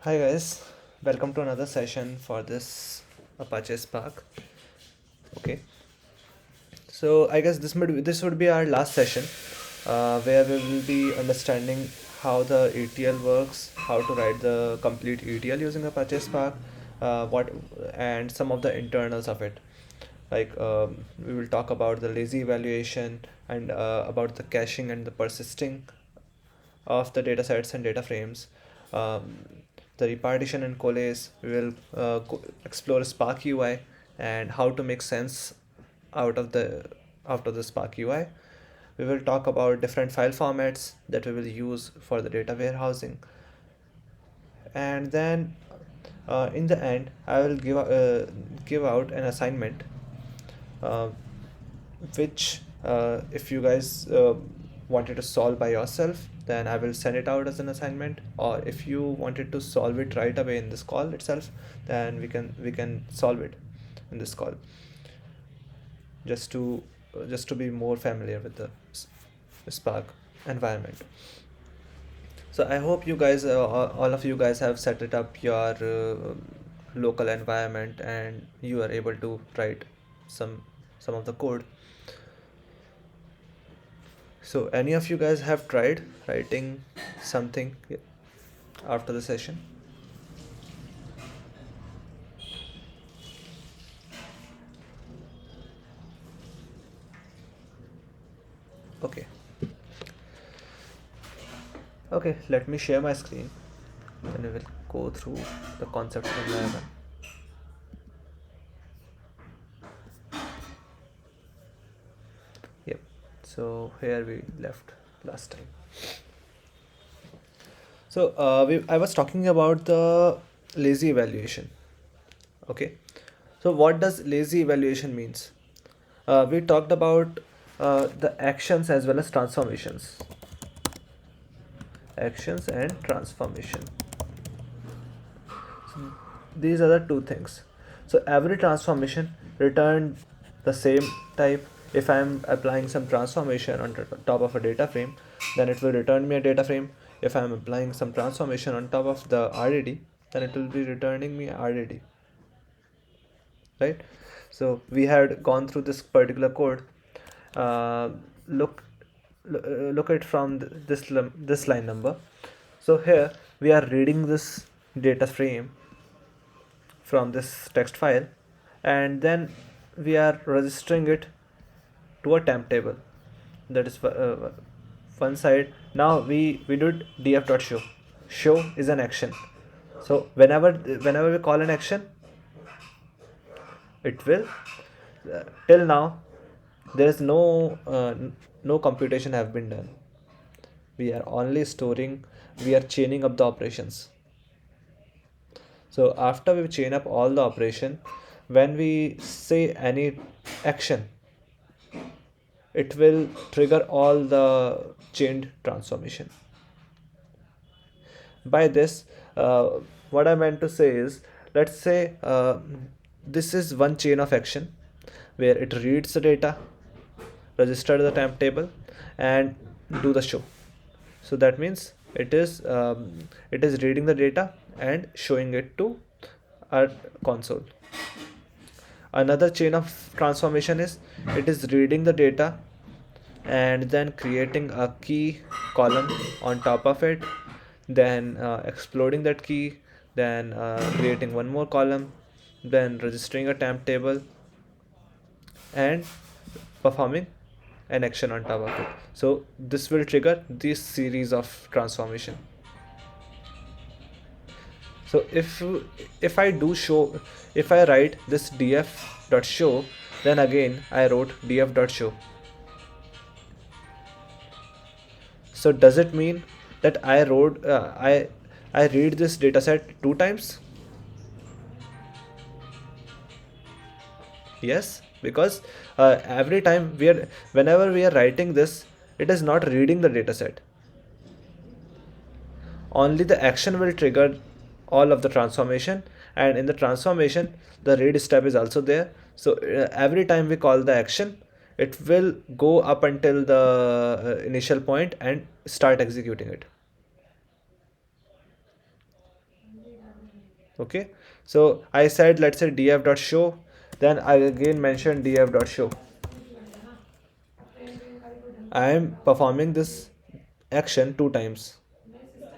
Hi guys, welcome to another session for this Apache Spark. Okay, so I guess this would be our last session, where we will be understanding how the ETL works, how to write the complete ETL using Apache Spark, what and some of the internals of it. We will talk about the lazy evaluation and about the caching and the persisting of the data sets and data frames. Um, the repartition and collace, we will explore Spark UI and how to make sense out of the Spark UI. We will talk about different file formats that we will use for the data warehousing. And then in the end, I will give out an assignment, uh, which if you guys wanted to solve by yourself, then I will send it out as an assignment, or if you wanted to solve it right away in this call itself, then we can solve it in this call, just to be more familiar with the Spark environment. So I hope you guys, all of you guys, have set it up your local environment and you are able to write some some of the code. So, any of you guys have tried writing something after the session? Okay. Okay, let me share my screen and we will go through the concept of environment. Yep. So, here we left last time. So, I was talking about the lazy evaluation. Okay. So, what does lazy evaluation means? We talked about the actions as well as transformations. Actions and transformation. These are the two things. So every transformation return the same type. If I am applying some transformation on top of a data frame, then it will return me a data frame. If I am applying some transformation on top of the RDD, then it will be returning me RDD, right? So we had gone through this particular code. uh, look Look at from this line number. So here we are reading this data frame from this text file, and then we are registering it to a temp table. That is one side. Now we did df.show. Show is an action. So whenever we call an action, it will till now there is no computation have been done. We are only storing, we are chaining up the operations. So after we chain up all the operation, when we say any action, it will trigger all the chained transformation. By this, what I meant to say is, let's say this is one chain of action where it reads the data, register the temp table, and do the show. So that means it is reading the data and showing it to our console. Another chain of transformation is, it is reading the data and then creating a key column on top of it, then exploding that key, then creating one more column, then registering a temp table and performing an action on top of it. So this will trigger this series of transformation. So if I do show, if I write this df.show, then again I wrote df.show. So does it mean that I read this dataset two times? Yes, because every time whenever we are writing this, it is not reading the dataset. Only the action will trigger all of the transformation, and in the transformation the read step is also there. So every time we call the action, it will go up until the initial point and start executing it. Okay, so I said, let's say df.show, then I again mention df.show. I am performing this action two times.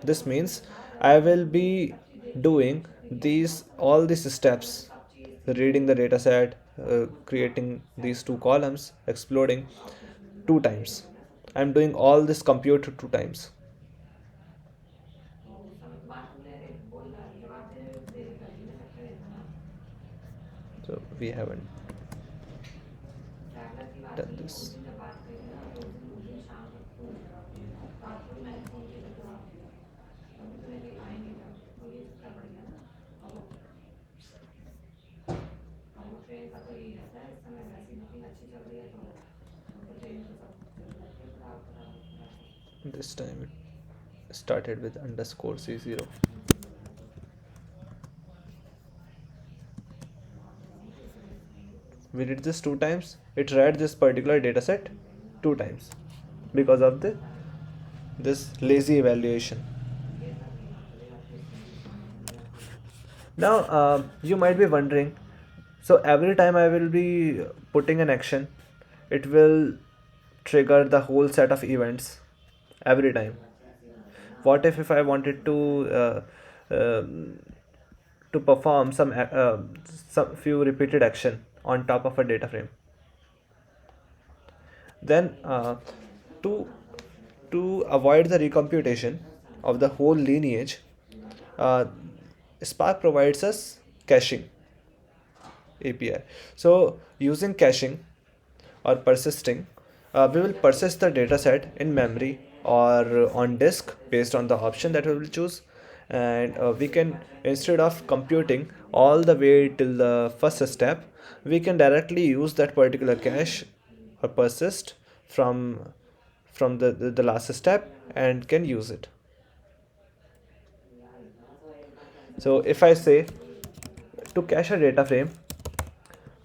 This means I will be doing these all these steps: reading the data set, creating these two columns, exploding, two times. I'm doing all this compute two times. So we haven't done this. This time it started with underscore c0. We did this two times. It read this particular data set two times because of the this lazy evaluation. Now you might be wondering, so every time I will be putting an action, it will trigger the whole set of events every time. What if I wanted to perform some few repeated action on top of a data frame? Then to to avoid the recomputation of the whole lineage, uh, Spark provides us caching API. So using caching or persisting, we will persist the dataset in memory or on disk based on the option that we will choose. And we can, instead of computing all the way till the first step, we can directly use that particular cache or persist from the last step and can use it. So if I say to cache a data frame,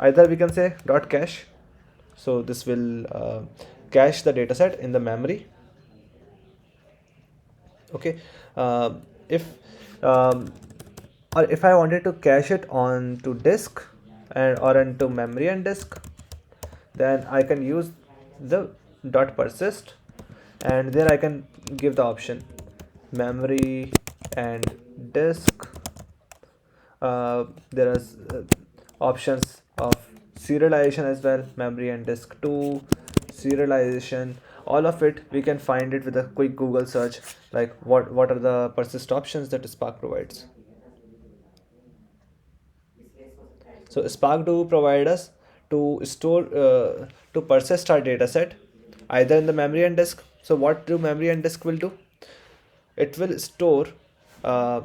either we can say dot cache. So this will cache the dataset in the memory. Okay, if um, or if I wanted to cache it onto disk and or into memory and disk, then I can use the dot persist, and there I can give the option memory and disk. There are options of serialization as well, memory and disk 2, serialization. All of it we can find it with a quick Google search, like what are the persist options that Spark provides. So Spark do provide us to store to persist our data set either in the memory and disk. So what do memory and disk will do? It will store uh,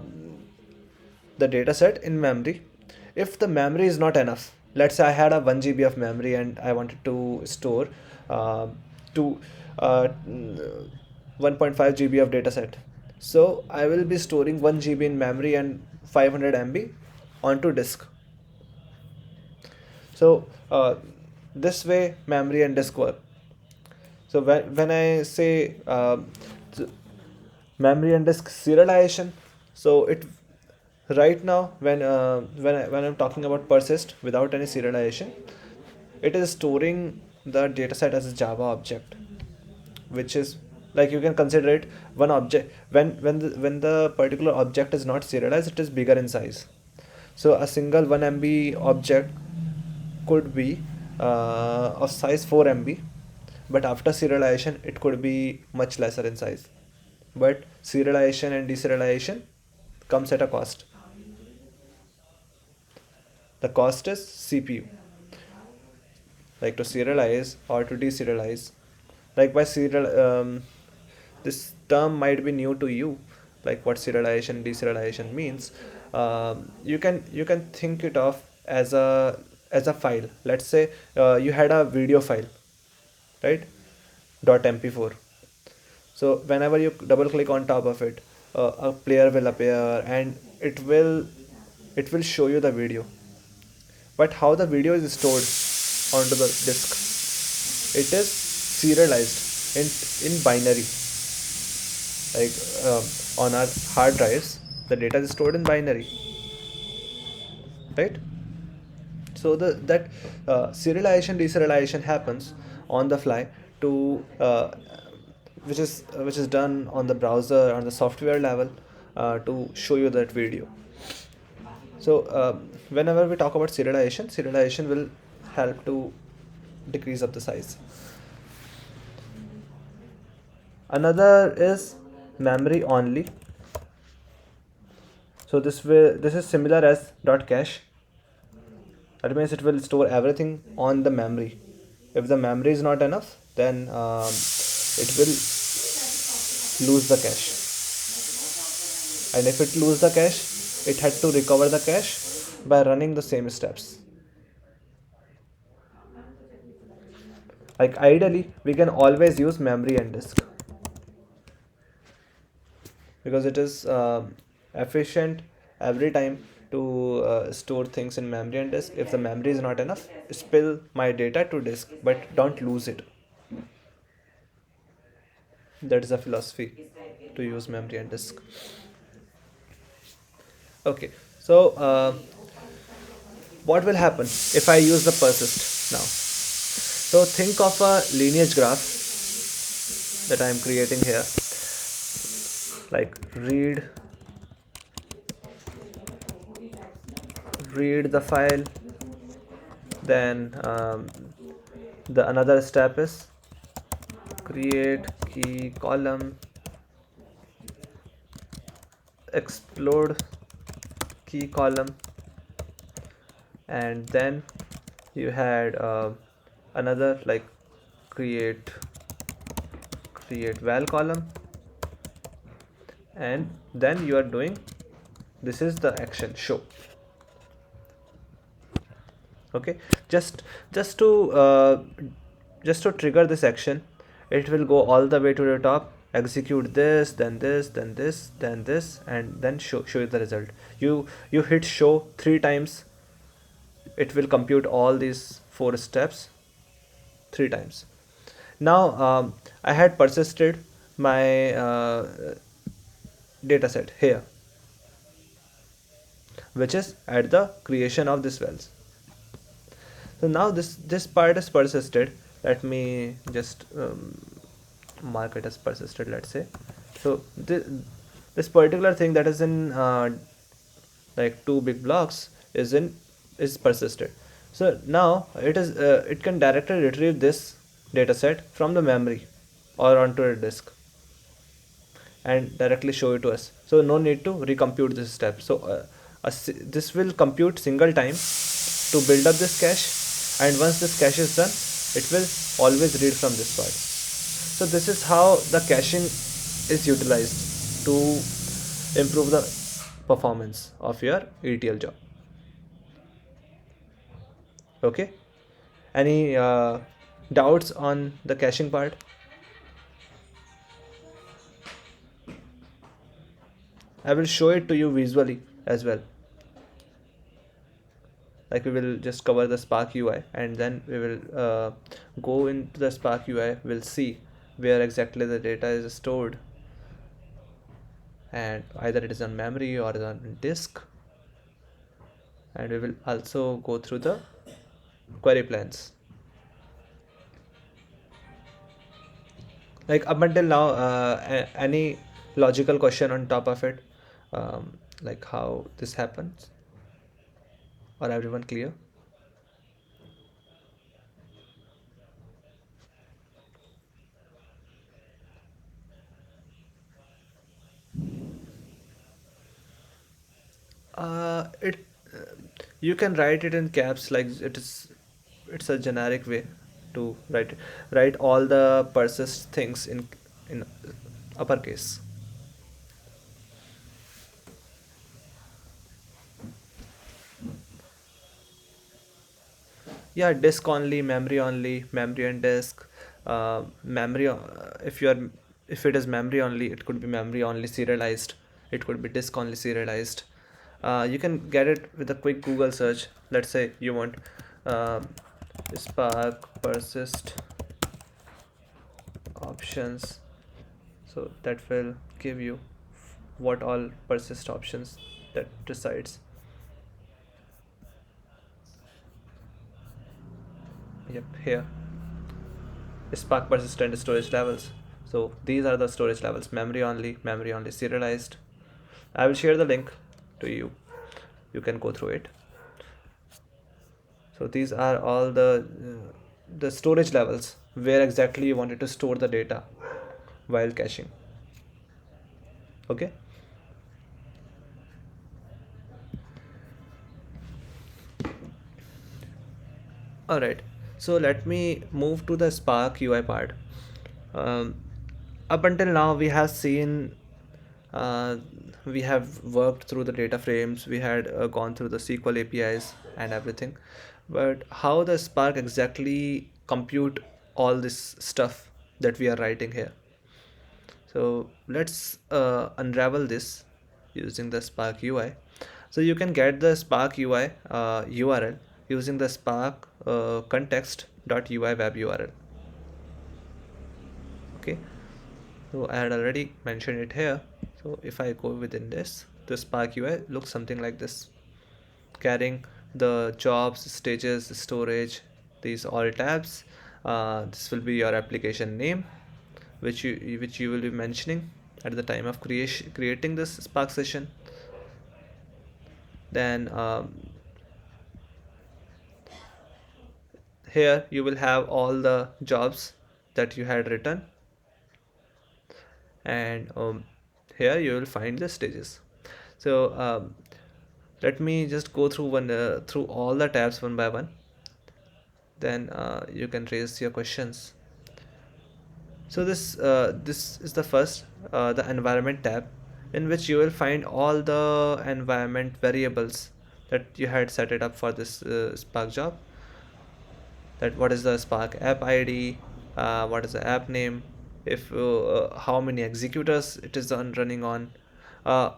the data set in memory. If the memory is not enough, let's say I had a 1 GB of memory and I wanted to store to 1.5 GB of data set. So I will be storing 1 GB in memory and 500 MB onto disk. So this way memory and disk work. So when I say memory and disk serialization, so it right now when I'm talking about persist without any serialization, it is storing the dataset as a Java object, which is like you can consider it one object. When the particular object is not serialized, it is bigger in size. So a single 1 MB object could be of size 4 MB, but after serialization it could be much lesser in size. But serialization and deserialization comes at a cost. The cost is CPU, like to serialize or to deserialize. Like by serial, this term might be new to you, like what serialization, deserialization means. You can think it of as a file. Let's say you had a video file, right? .mp4. So whenever you double click on top of it, a player will appear and it will show you the video. But how the video is stored onto the disk? It is serialized in binary. Like on our hard drives, the data is stored in binary. right? So that serialization deserialization happens on the fly to which is done on the browser on the software level to show you that video. So whenever we talk about serialization will help to decrease of the size. Another is memory only. So this is similar as dot cache. That means it will store everything on the memory. If the memory is not enough, then it will lose the cache. And if it lose the cache, it had to recover the cache by running the same steps. Like ideally, we can always use memory and disk because it is efficient every time to store things in memory and disk. If the memory is not enough, spill my data to disk, but don't lose it. That is a philosophy to use memory and disk. Okay, so what will happen if I use the persist now? So think of a lineage graph that I am creating here, like read the file, then the another step is create key column, explode key column, and then you had another like create val column, and then you are doing this is the action show. Okay, just just to uh, just to trigger this action, it will go all the way to the top, execute this, then this, then this, then this, and then show you the result. You hit show 3 times, it will compute all these 4 steps 3 times. Now I had persisted my data set here, which is at the creation of this wells. So now this part is persisted. Let me just mark it as persisted, let's say. So this particular thing that is in like 2 big blocks is persisted. So now it can directly retrieve this data set from the memory or onto a disk and directly show it to us. So no need to recompute this step. So this will compute single time to build up this cache, and once this cache is done, it will always read from this part. So this is how the caching is utilized to improve the performance of your ETL job. Okay, any doubts on the caching part? I will show it to you visually as well. Like we will just cover the Spark UI, and then we will go into the Spark UI. We'll see where exactly the data is stored, and either it is on memory or on disk. And we will also go through the query plans. Like up until now, any logical question on top of it, like how this happens, or everyone clear? It you can write it in caps, like it's a generic way to write all the persist things in uppercase. Yeah, disk only, memory and disk. Memory if you are if it is memory only, it could be memory only serialized, it could be disk only serialized. You can get it with a quick Google search. Let's say you want uh, Spark persist options, so that will give you what all persist options that resides. Yep, here Spark persistent storage levels. So these are the storage levels: memory only, serialized. I will share the link to you. You can go through it. So these are all the storage levels where exactly you wanted to store the data while caching. Okay. All right. So let me move to the Spark UI part. Um, Up until now, we have seen, uh, we have worked through the data frames, we had gone through the SQL APIs and everything. But how the Spark exactly compute all this stuff that we are writing here? So let's unravel this using the Spark UI. So you can get the Spark UI URL using the Spark context.ui web URL. Okay, so I had already mentioned it here. So if I go within this, the Spark UI looks something like this, carrying the jobs, stages, storage, these all tabs. This will be your application name, which you will be mentioning at the time of creating this Spark session. Then here you will have all the jobs that you had written, and here you will find the stages. So let me just go through one through all the tabs one by one. Then you can raise your questions. So this is the first, the environment tab, in which you will find all the environment variables that you had set it up for this Spark job. That what is the Spark app ID, what is the app name, if how many executors it is on running on, uh,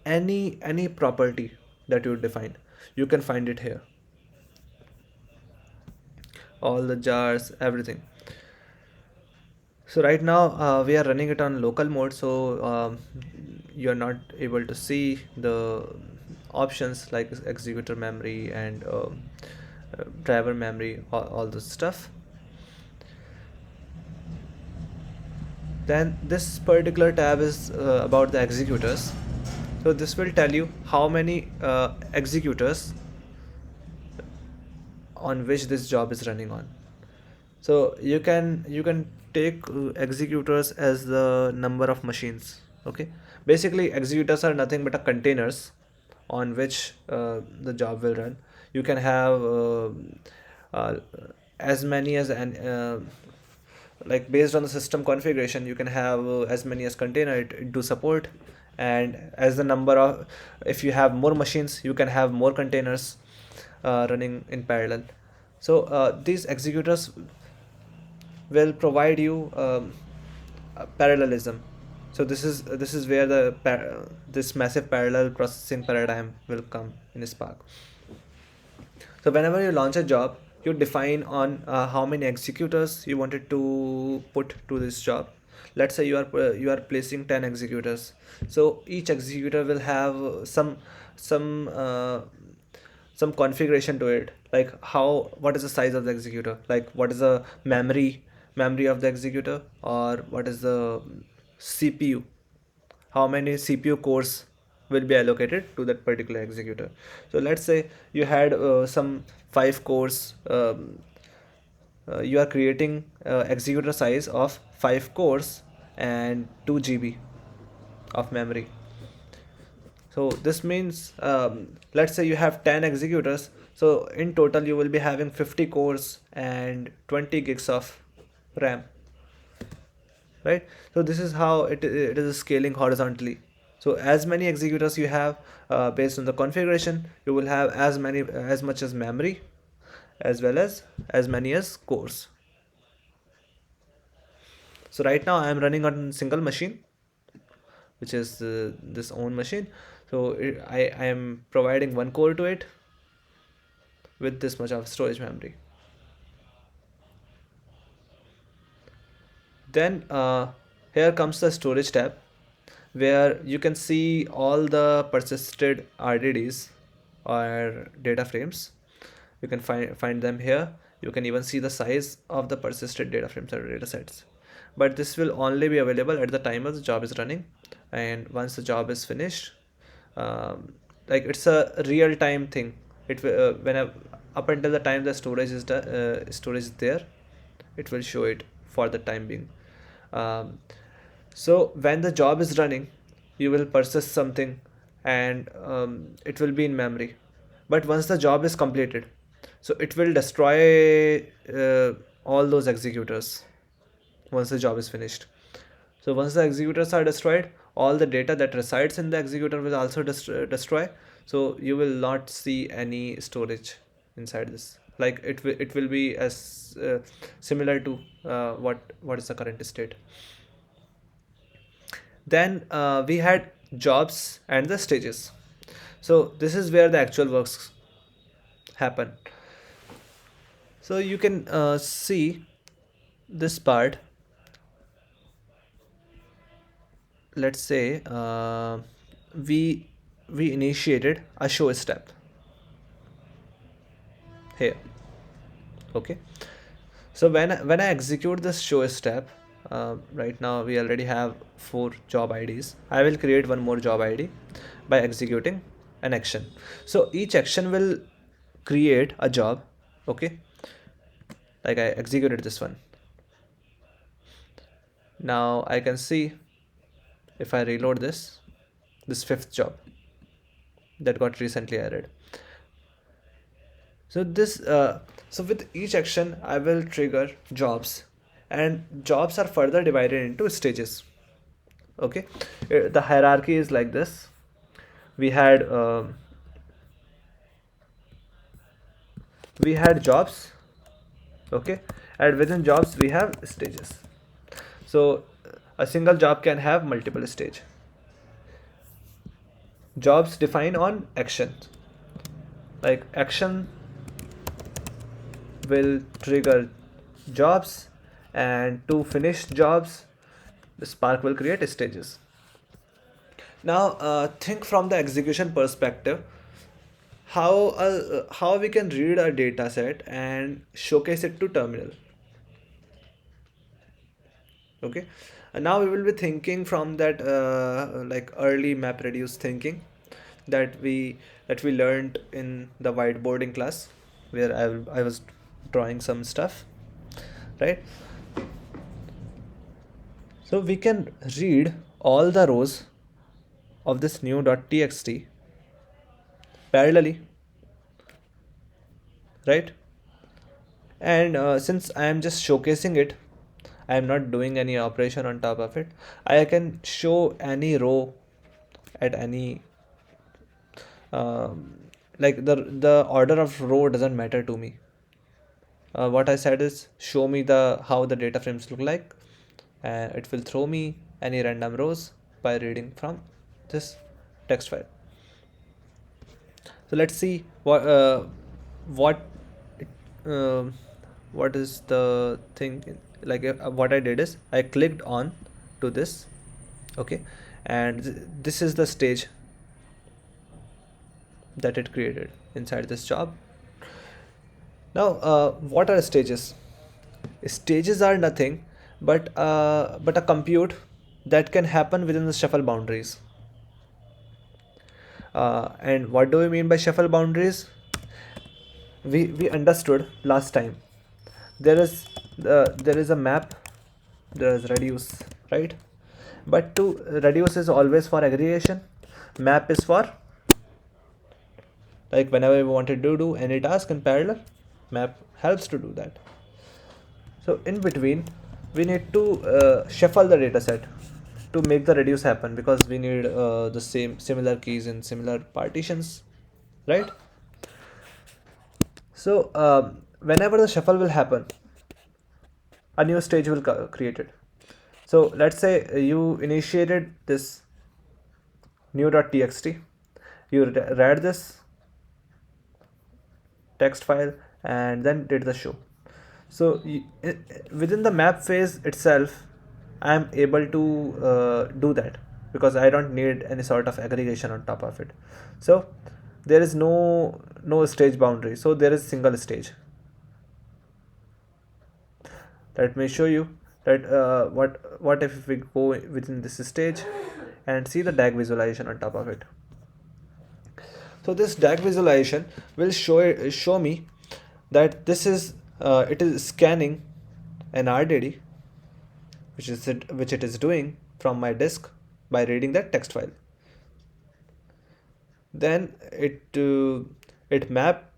any property that you define, you can find it here. All the jars, everything. So right now we are running it on local mode, so you're not able to see the options like executor memory and driver memory, all this stuff. Then this particular tab is about the executors. So this will tell you how many executors on which this job is running on. So you can take executors as the number of machines. Okay, basically executors are nothing but a containers on which the job will run. You can have uh, as many as an like based on the system configuration, you can have as many as container it do support, and as the number of, if you have more machines, you can have more containers running in parallel. So these executors will provide you parallelism. So this is where this massive parallel processing paradigm will come in Spark. So whenever you launch a job, you define on how many executors you wanted to put to this job. Let's say you are placing 10 executors. So each executor will have some some configuration to it, like how, what is the size of the executor, like what is the memory of the executor, or what is the CPU, how many CPU cores will be allocated to that particular executor. So let's say you had some 5 cores. You are creating executor size of 5 cores and 2 GB of memory. So this means, let's say you have 10 executors. So in total, you will be having 50 cores and 20 gigs of RAM, right? So this is how it is scaling horizontally. So as many executors you have, based on the configuration, you will have as much as memory, as well as many as cores. So right now I am running on single machine, which is this own machine. So I am providing 1 core to it with this much of storage memory. Then here comes the storage tab, where you can see all the persisted RDDs or data frames. You can find them here, You can even see the size of the persisted data frames or data sets. But this will only be available at the time of the job is running, and once the job is finished, um, like it's a real time thing. It will up until the time the storage is there, it will show it for the time being. Um, so when the job is running, you will persist something, and it will be in memory. But once the job is completed, so it will destroy all those executors once the job is finished. So once the executors are destroyed, all the data that resides in the executor will also destroy. So you will not see any storage inside this. Like it will be as similar to what is the current state. Then we had jobs and the stages. So this is where the actual works happen. So you can see this part. Let's say we we initiated a show step here. Okay. So when I execute this show step, right now we already have 4 job IDs. I will create one more job ID by executing an action. So each action will create a job. Okay, like I executed this one. Now I can see, if I reload this 5th job that got recently added. So so with each action I will trigger jobs, and jobs are further divided into stages. Okay. The hierarchy is like this. We had jobs. Okay, and within jobs we have stages. So a single job can have multiple stage. Jobs define on action, like action will trigger jobs, and to finish jobs the Spark will create stages. Now think from the execution perspective, how we can read a data set and showcase it to terminal. Okay, and now we will be thinking from that like early map reduce thinking that we learned in the whiteboarding class, where I was drawing some stuff, right? So we can read all the rows of this new.txt parallelly, right? And since I am just showcasing it, I am not doing any operation on top of it. I can show any row at any like the order of row doesn't matter to me. What I said is show me the how the data frames look like, and it will throw me any random rows by reading from this text file. So let's see what um what is the thing. Like what I did is I clicked on to this. Okay, and this is the stage that it created inside this job. Now what are stages? Stages are nothing but a compute that can happen within the shuffle boundaries. And what do we mean by shuffle boundaries? We understood last time. There is a map, there is reduce, right? But to reduce is always for aggregation. Map is for like whenever we wanted to do any task in parallel, map helps to do that. So in between we need to shuffle the data set to make the reduce happen, because we need the similar keys in similar partitions, right? So whenever the shuffle will happen, a new stage will created. So let's say you initiated this new.txt, you read this text file and then did the show. So within the map phase itself I am able to do that, because I don't need any sort of aggregation on top of it. So there is no stage boundary, so there is single stage. Let me show you that what if we go within this stage and see the DAG visualization on top of it. So this DAG visualization will show me that this is it is scanning an RDD, which it is doing from my disk by reading that text file. Then it map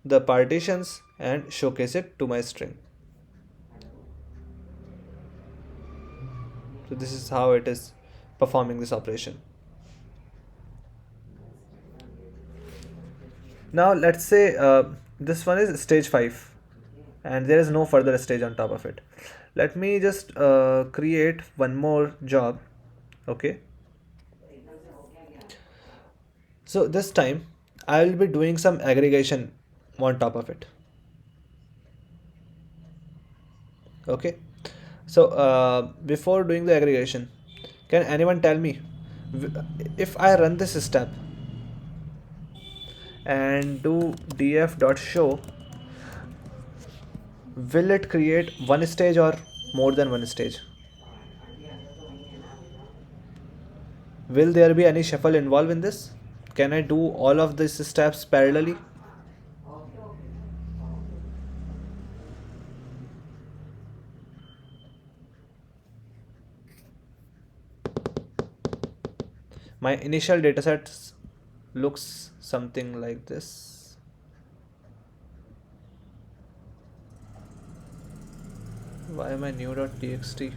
the partitions and showcase it to my string. So this is how it is performing this operation. Now let's say this one is stage 5 and there is no further stage on top of it. Let me just create one more job. Okay, so this time I will be doing some aggregation on top of it. Okay, so before doing the aggregation, can anyone tell me if I run this step and do df.show, will it create one stage or more than one stage? Will there be any shuffle involved in this? Can I do all of these steps parallelly? My initial dataset looks something like this. Why am I new.txt?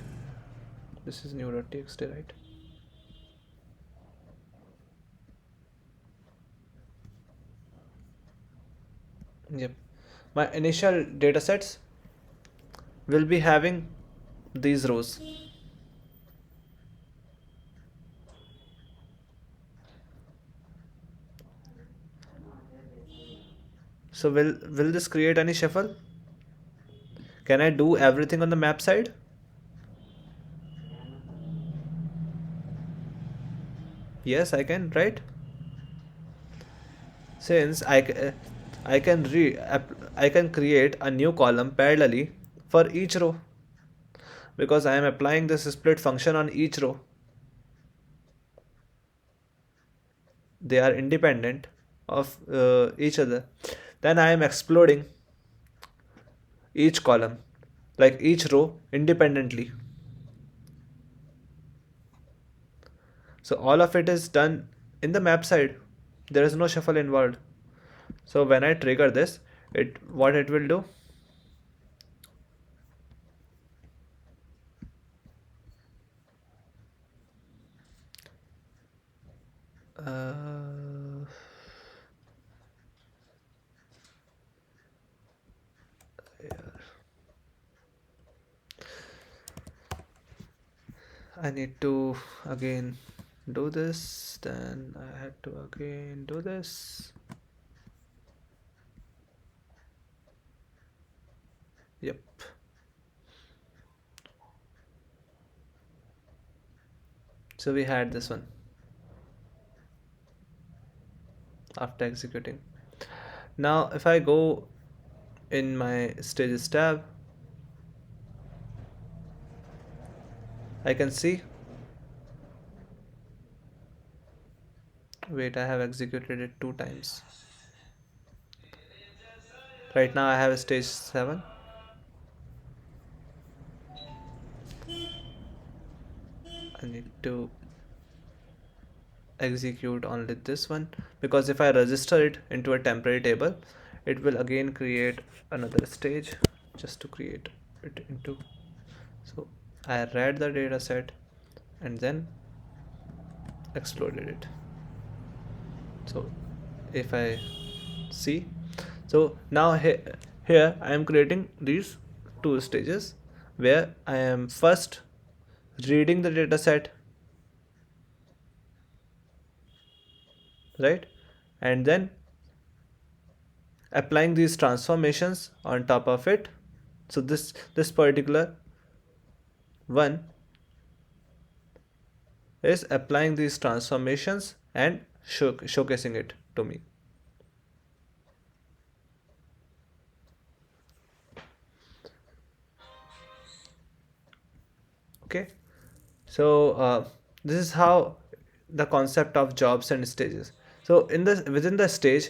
This is new.txt, right? Yep. My initial datasets will be having these rows. So will this create any shuffle? Can I do everything on the map side? Yes, I can, right? Since I can I can create a new column parallelly for each row because I am applying this split function on each row. They are independent of each other. Then I am exploding each column, like each row independently. So all of it is done in the map side. There is no shuffle involved. So when I trigger this, what it will do? Uh, I need to again do this, then I had to again do this. Yep. So we had this one after executing. Now if I go in my stages tab, I can see, wait, I have executed it 2 times. Right now I have a stage 7. I need to execute only this one because if I register it into a temporary table, it will again create another stage just to create it into. So I read the data set and then exploded it. So if I see, so now here I am creating these 2 stages where I am first reading the data set, right, and then applying these transformations on top of it. So this particular one is applying these transformations and showcasing it to me. Okay, so this is how the concept of jobs and stages. So in this within the stage,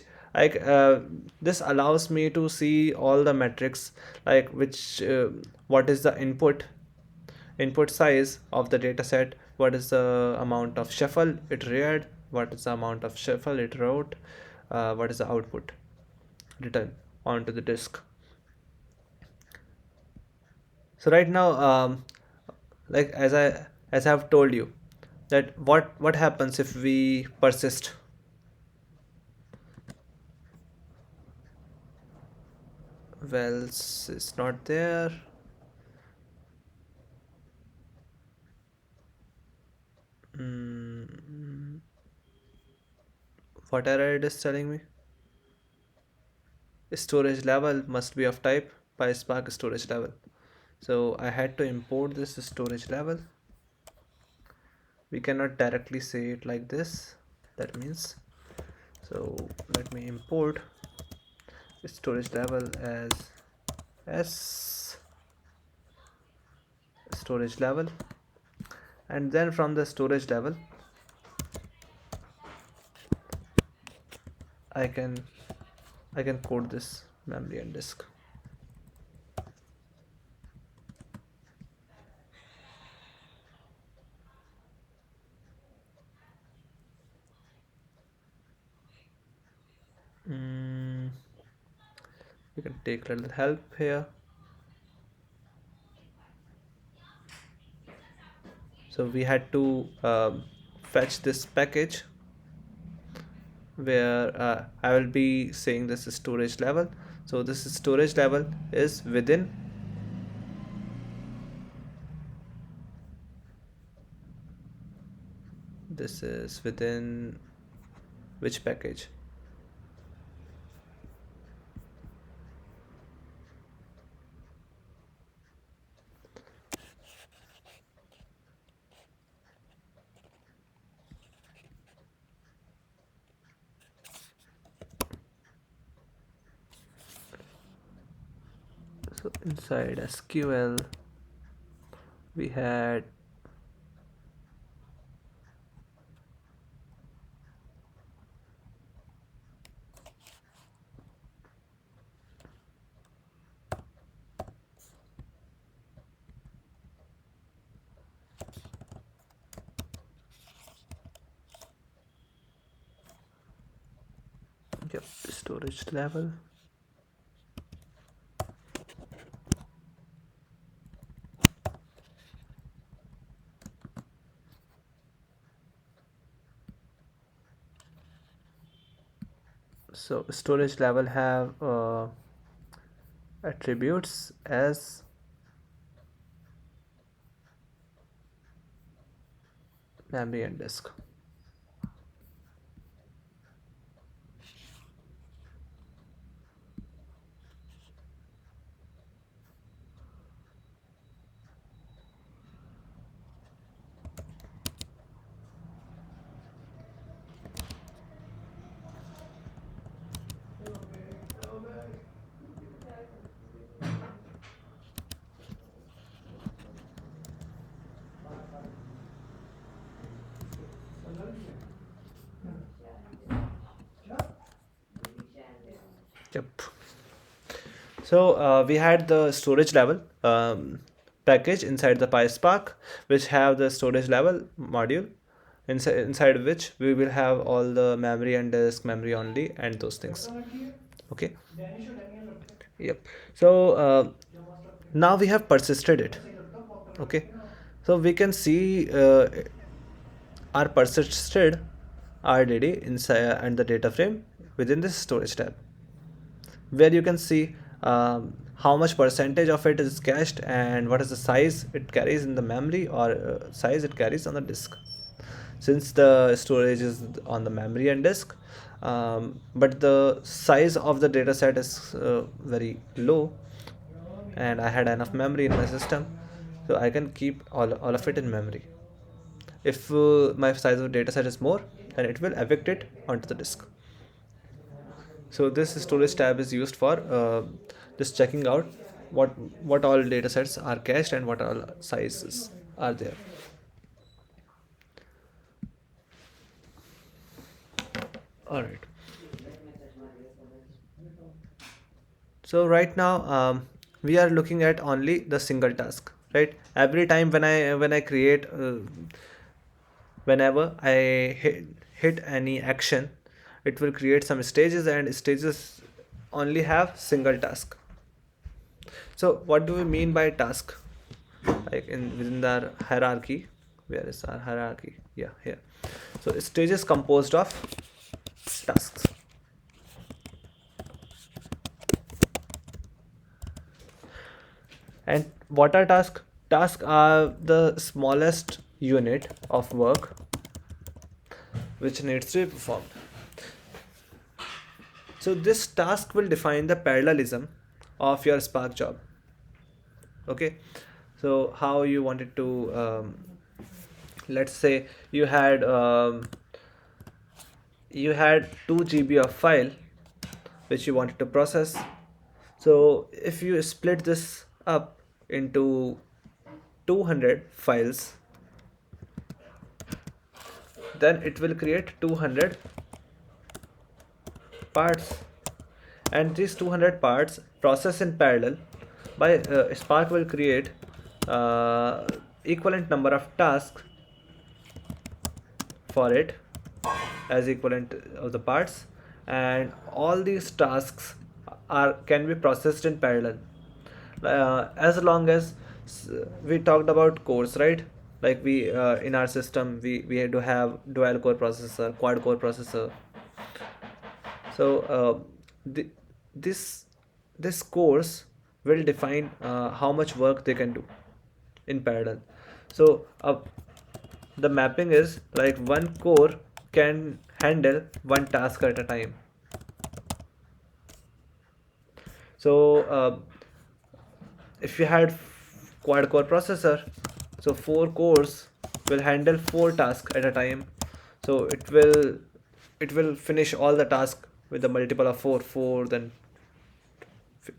this allows me to see all the metrics, like which what is the input size of the data set, what is the amount of shuffle it read, what is the amount of shuffle it wrote, what is the output return onto the disk. So right now, like as I have told you, that what happens if we persist. Well, it's not there. mm, what error it is telling me? Storage level must be of type PySpark storage level. So I had to import this storage level. We cannot directly say it like this. That means, so let me import storage level as s storage level, and then from the storage level I can I can code this memory and disk. mm, you can take a little help here. So we had to fetch this package where I will be saying this is storage level. So this storage level is within this is within which package? So inside SQL we had yep, storage level. So storage level have attributes as memory and disk. Yep. So we had the storage level package inside the PySpark, which have the storage level module, inside which we will have all the memory and disk, memory only, and those things. Okay. Yep. So now we have persisted it. Okay. So we can see our persisted RDD inside and the data frame within this storage tab, where you can see how much percentage of it is cached and what is the size it carries in the memory, or size it carries on the disk. Since the storage is on the memory and disk, but the size of the data set is very low, and I had enough memory in my system, so I can keep all of it in memory. If my size of data set is more, then it will evict it onto the disk. So this storage tab is used for just checking out what all datasets are cached and what all sizes are there. All right. So right now, we are looking at only the single task, right? Every time when I create, whenever I hit any action, it will create some stages, and stages only have single task. So what do we mean by task? Like in within the hierarchy, where is our hierarchy? Yeah, here. So stages composed of tasks. And what are tasks? Tasks are the smallest unit of work which needs to be performed. So this task will define the parallelism of your Spark job. Okay, so how you wanted to, let's say you had 2 GB of file which you wanted to process. So if you split this up into 200 files, then it will create 200 parts, and these 200 parts process in parallel by Spark will create uh, equivalent number of tasks for it as equivalent of the parts, and all these tasks are can be processed in parallel, as long as we talked about cores, right? Like we in our system we had to have dual core processor, quad core processor. So the, this this course will define how much work they can do in parallel. So the mapping is like one core can handle one task at a time. So if you had quad core processor, so 4 cores will handle 4 tasks at a time. So it will finish all the task with a multiple of 4, then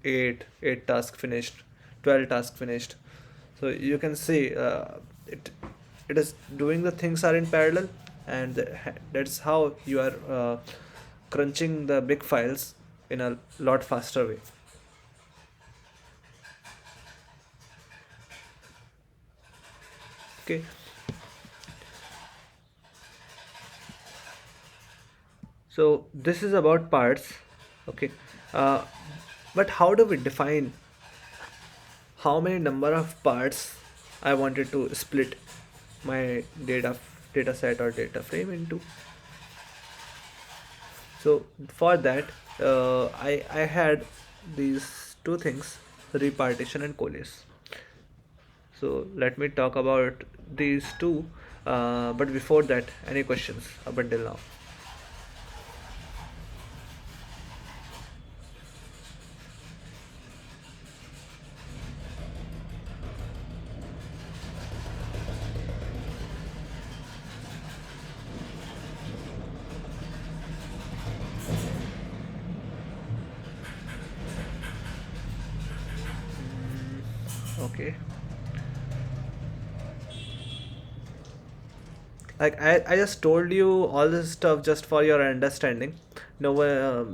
8 tasks finished, 12 tasks finished. So you can see it it is doing the things are in parallel, and that's how you are crunching the big files in a lot faster way. Okay, so this is about parts. Okay, uh, but how do we define how many number of parts I wanted to split my data set or data frame into? So for that, I had these two things, repartition and coalesce. So let me talk about these two, but before that, any questions up until now? Okay, like I just told you all this stuff just for your understanding. No,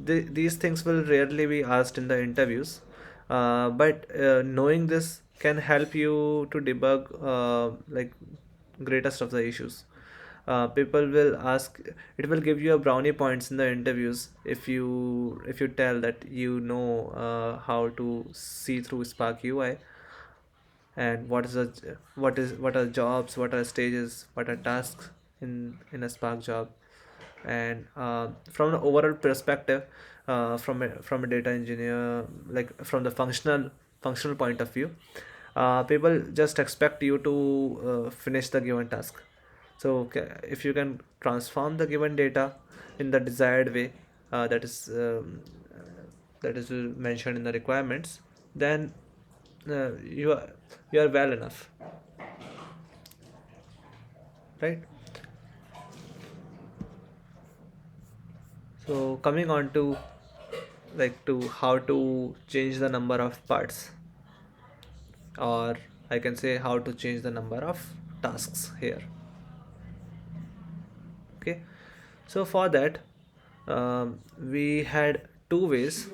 these things will rarely be asked in the interviews, but knowing this can help you to debug like greatest of the issues. People will ask, it will give you a brownie points in the interviews if you tell that you know how to see through Spark UI, and what are jobs, what are stages, what are tasks in a Spark job. And from an overall perspective, from a data engineer, like from the functional point of view, people just expect you to finish the given task. So if you can transform the given data in the desired way, that is mentioned in the requirements, then you are well enough, right? So coming on to like to how to change the number of parts, or I can say how to change the number of tasks here. Okay, so for that, we had two ways.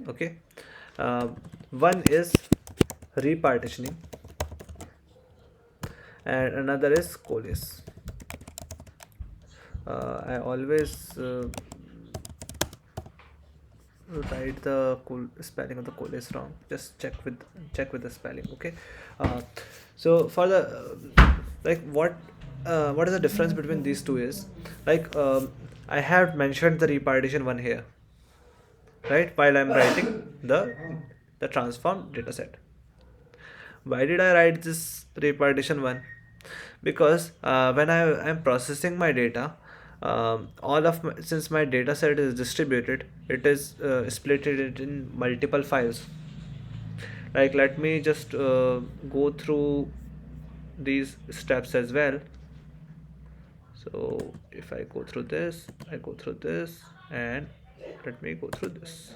Okay, one is repartitioning and another is coalesce. I always write the spelling of the coalesce wrong. Just check with the spelling. Okay, uh, so for the like what is the difference between these two is like I have mentioned the repartition one here, right, while I'm writing the transform data set. Why did I write this repartition one? Because when I am processing my data, since my data set is distributed, it is split it in multiple files. Like, let me just go through these steps as well. So if I go through this, I go through this, and let me go through this.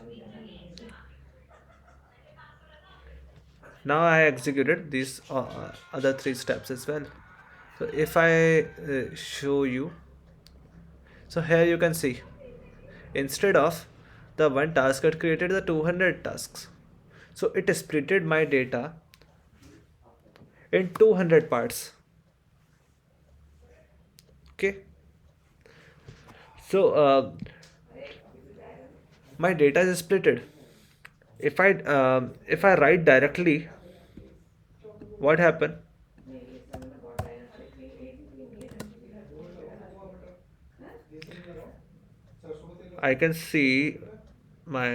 Now I executed these other three steps as well. So if I show you, so here you can see, instead of the one task, it created the 200 tasks. So it splitted my data in 200 parts. Okay, so my data is splitted. If I write directly, what happened? I can see my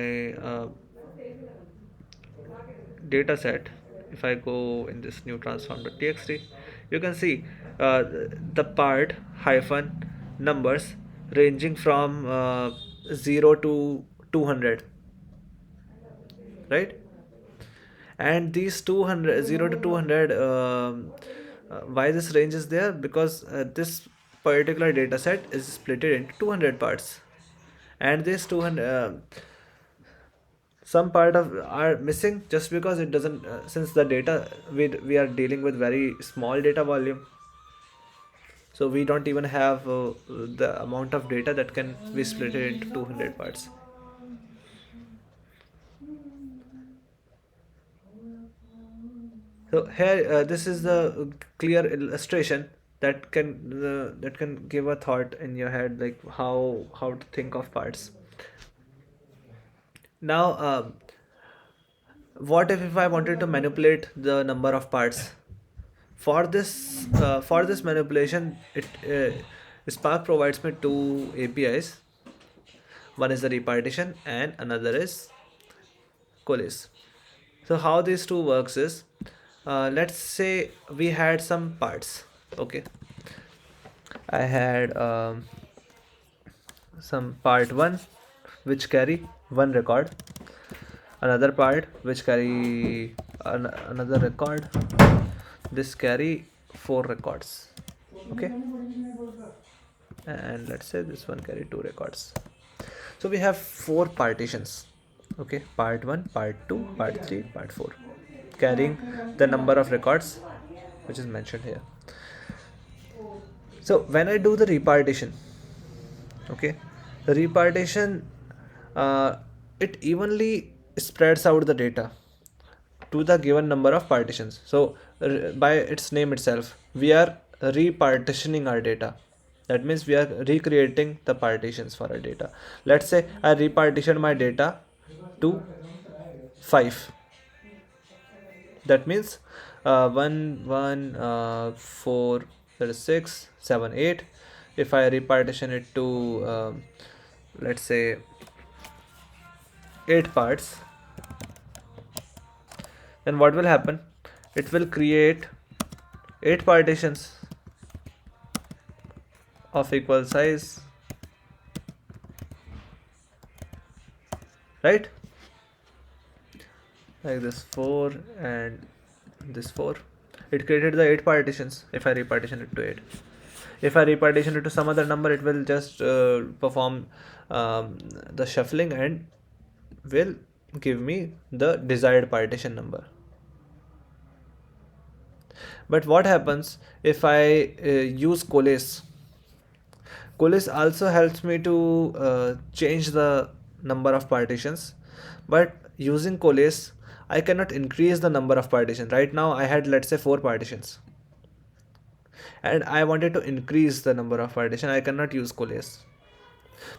data set. If I go in this new transform.txt, you can see the part hyphen numbers ranging from 0 to 200, right? And these 200 0 to 200, why this range is there? Because this particular data set is split into 200 parts, and this 200 some part of are missing just because it doesn't since the data we are dealing with very small data volume, so we don't even have the amount of data that can be split into 200 parts. So here this is the clear illustration that can give a thought in your head, like how to think of parts. Now what if I wanted to manipulate the number of parts? For this manipulation, it Spark provides me two APIs. One is the repartition and another is coalesce. So how these two works is, let's say we had some parts. Okay, I had some part 1 which carry one record, another part which carry another record, this carry 4 records. Okay, and let's say this one carry 2 records. So we have 4 partitions. Okay, part 1, part 2, part 3, part 4, carrying the number of records which is mentioned here. So when I do the repartition, okay, the repartition it evenly spreads out the data to the given number of partitions. So by its name itself, we are repartitioning our data. That means we are recreating the partitions for our data. Let's say I repartition my data to 5. That means 1 1 4, that is 6 7 8. If I repartition it to let's say 8 parts, then what will happen? It will create 8 partitions of equal size, right? Like this 4 and this 4. It created the 8 partitions. If I repartition it to 8, if I repartition it to some other number, it will just perform the shuffling and will give me the desired partition number. But what happens if I use coalesce? Coalesce also helps me to change the number of partitions, but using coalesce, I cannot increase the number of partitions. Right now, I had, let's say, 4 partitions, and I wanted to increase the number of partition. I cannot use coalesce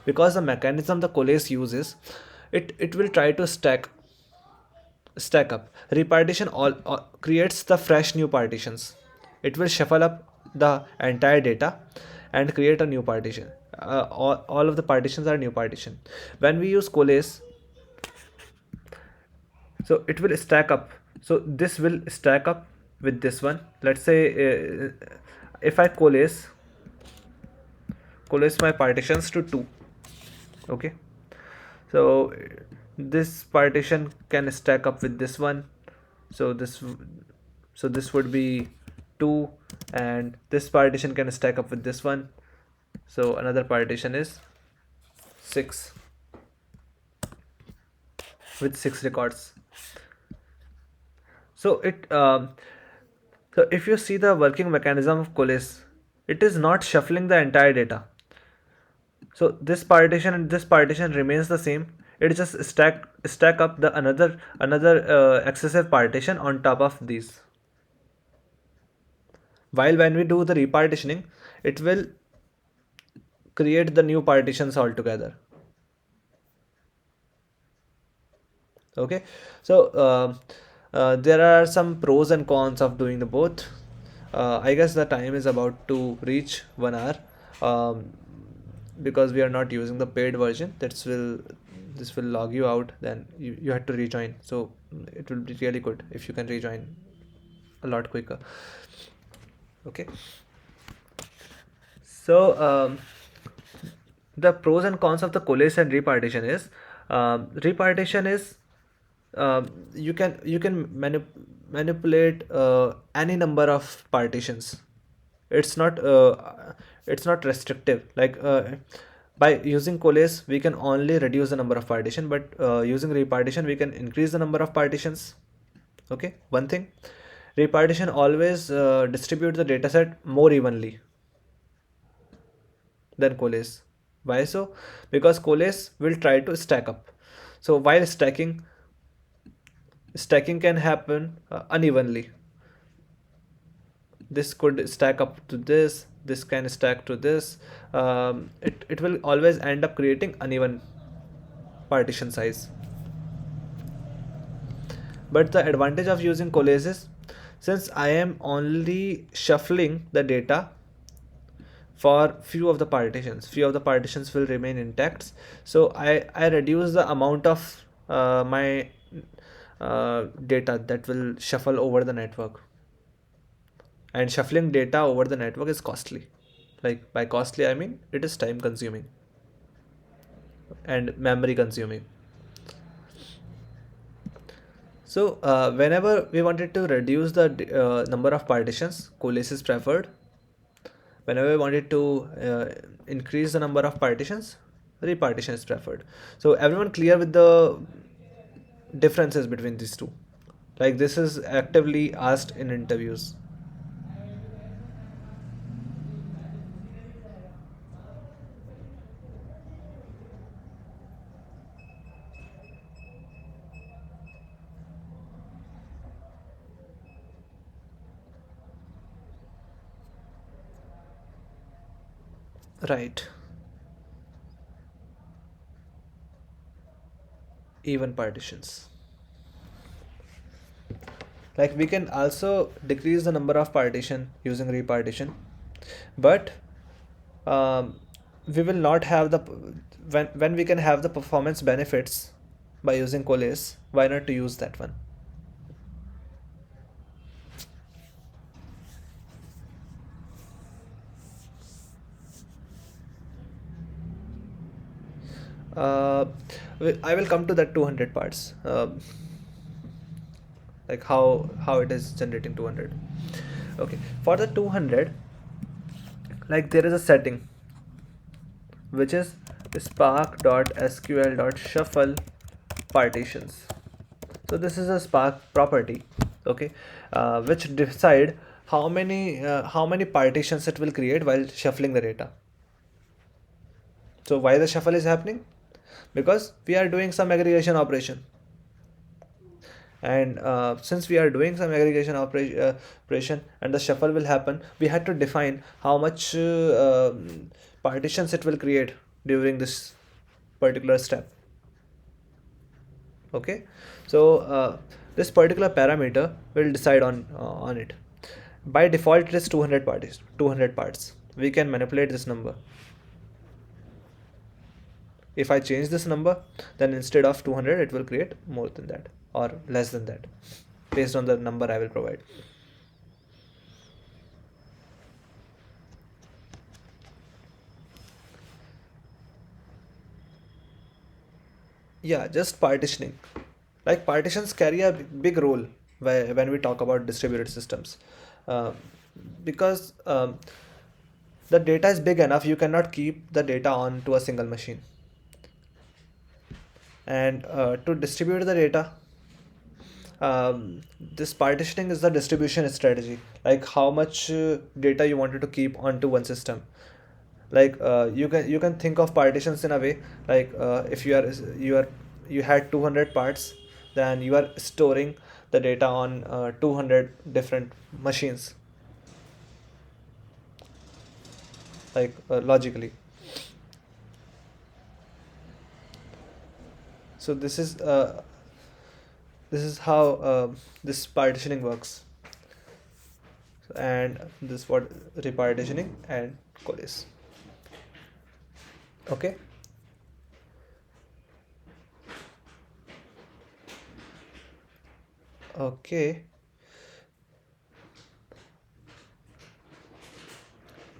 because the mechanism the coalesce uses, it will try to stack up. Repartition all creates the fresh new partitions. It will shuffle up the entire data and create a new partition. All of the partitions are new partition. When we use coalesce, so it will stack up. So this will stack up with this one. Let's say if I coalesce my partitions to 2. Okay, so this partition can stack up with this one. So this would be 2, and this partition can stack up with this one. So another partition is 6 with 6 records. So so if you see the working mechanism of coalesce, it is not shuffling the entire data. So this partition and this partition remains the same. It just stack up the another excessive partition on top of these. While when we do the repartitioning, it will create the new partitions altogether. Okay, so there are some pros and cons of doing the both. I guess the time is about to reach 1 hour, because we are not using the paid version. This will log you out, then you have to rejoin. So it will be really good if you can rejoin a lot quicker. Okay, so the pros and cons of the coalesce and repartition is, repartition is, you can manipulate any number of partitions. It's not restrictive. Like by using coalesce, we can only reduce the number of partition, but using repartition, we can increase the number of partitions. Okay, one thing, repartition always distribute the dataset more evenly than coalesce. Why so? Because coalesce will try to stack up. So while stacking can happen unevenly. This could stack up to this can stack to this. It will always end up creating uneven partition size. But the advantage of using coalesce is, since I am only shuffling the data for few of the partitions will remain intact. So I reduce the amount of my data that will shuffle over the network. And shuffling data over the network is costly. Like, by costly, I mean it is time consuming and memory consuming. So whenever we wanted to reduce the number of partitions, coalesce is preferred. Whenever we wanted to increase the number of partitions, repartition is preferred. So everyone clear with the differences between these two? Like, this is actively asked in interviews. Right. Even partitions. Like, we can also decrease the number of partition using repartition, but we will not have the when we can have the performance benefits by using coalesce, why not to use that one? uh, I will come to that 200 parts, like how it is generating 200. Okay, for the 200, like, there is a setting which is spark.sql.shuffle partitions. So this is a Spark property, okay, which decide how many partitions it will create while shuffling the data. So why the shuffle is happening? Because we are doing some aggregation operation, and since we are doing some aggregation operation and the shuffle will happen, we had to define how much partitions it will create during this particular step. Okay, so this particular parameter will decide on it. By default it is 200 parts. We can manipulate this number. If I change this number, then instead of 200 it will create more than that or less than that, based on the number I will provide. Yeah, just partitioning. Like partitions carry a big role when we talk about distributed systems, uh, because the data is big enough. You cannot keep the data on to a single machine, and to distribute the data, this partitioning is the distribution strategy. Like how much data you wanted to keep onto one system. Like you can think of partitions in a way, like if you had 200 parts, then you are storing the data on 200 different machines, like logically. So this is how this partitioning works, and this what repartitioning and coalesce. Okay. Okay,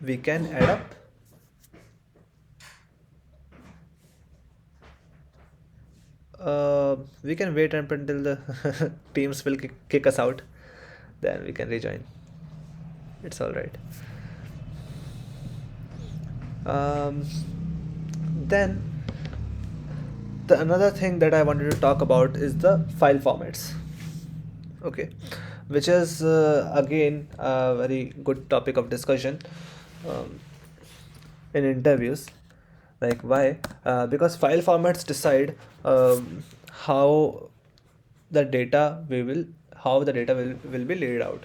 we can add up. We can wait until the teams will kick us out, then we can rejoin. It's all right. um, then the another thing that I wanted to talk about is the file formats. Okay, which is again a very good topic of discussion um, in interviews. Like why? Because file formats decide how the data we will how the data will be laid out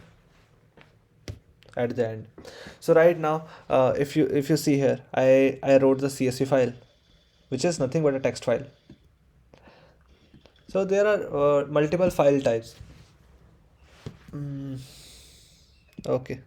at the end. So right now, if you see here, I wrote the CSV file, which is nothing but a text file. So there are multiple file types. Mm, okay,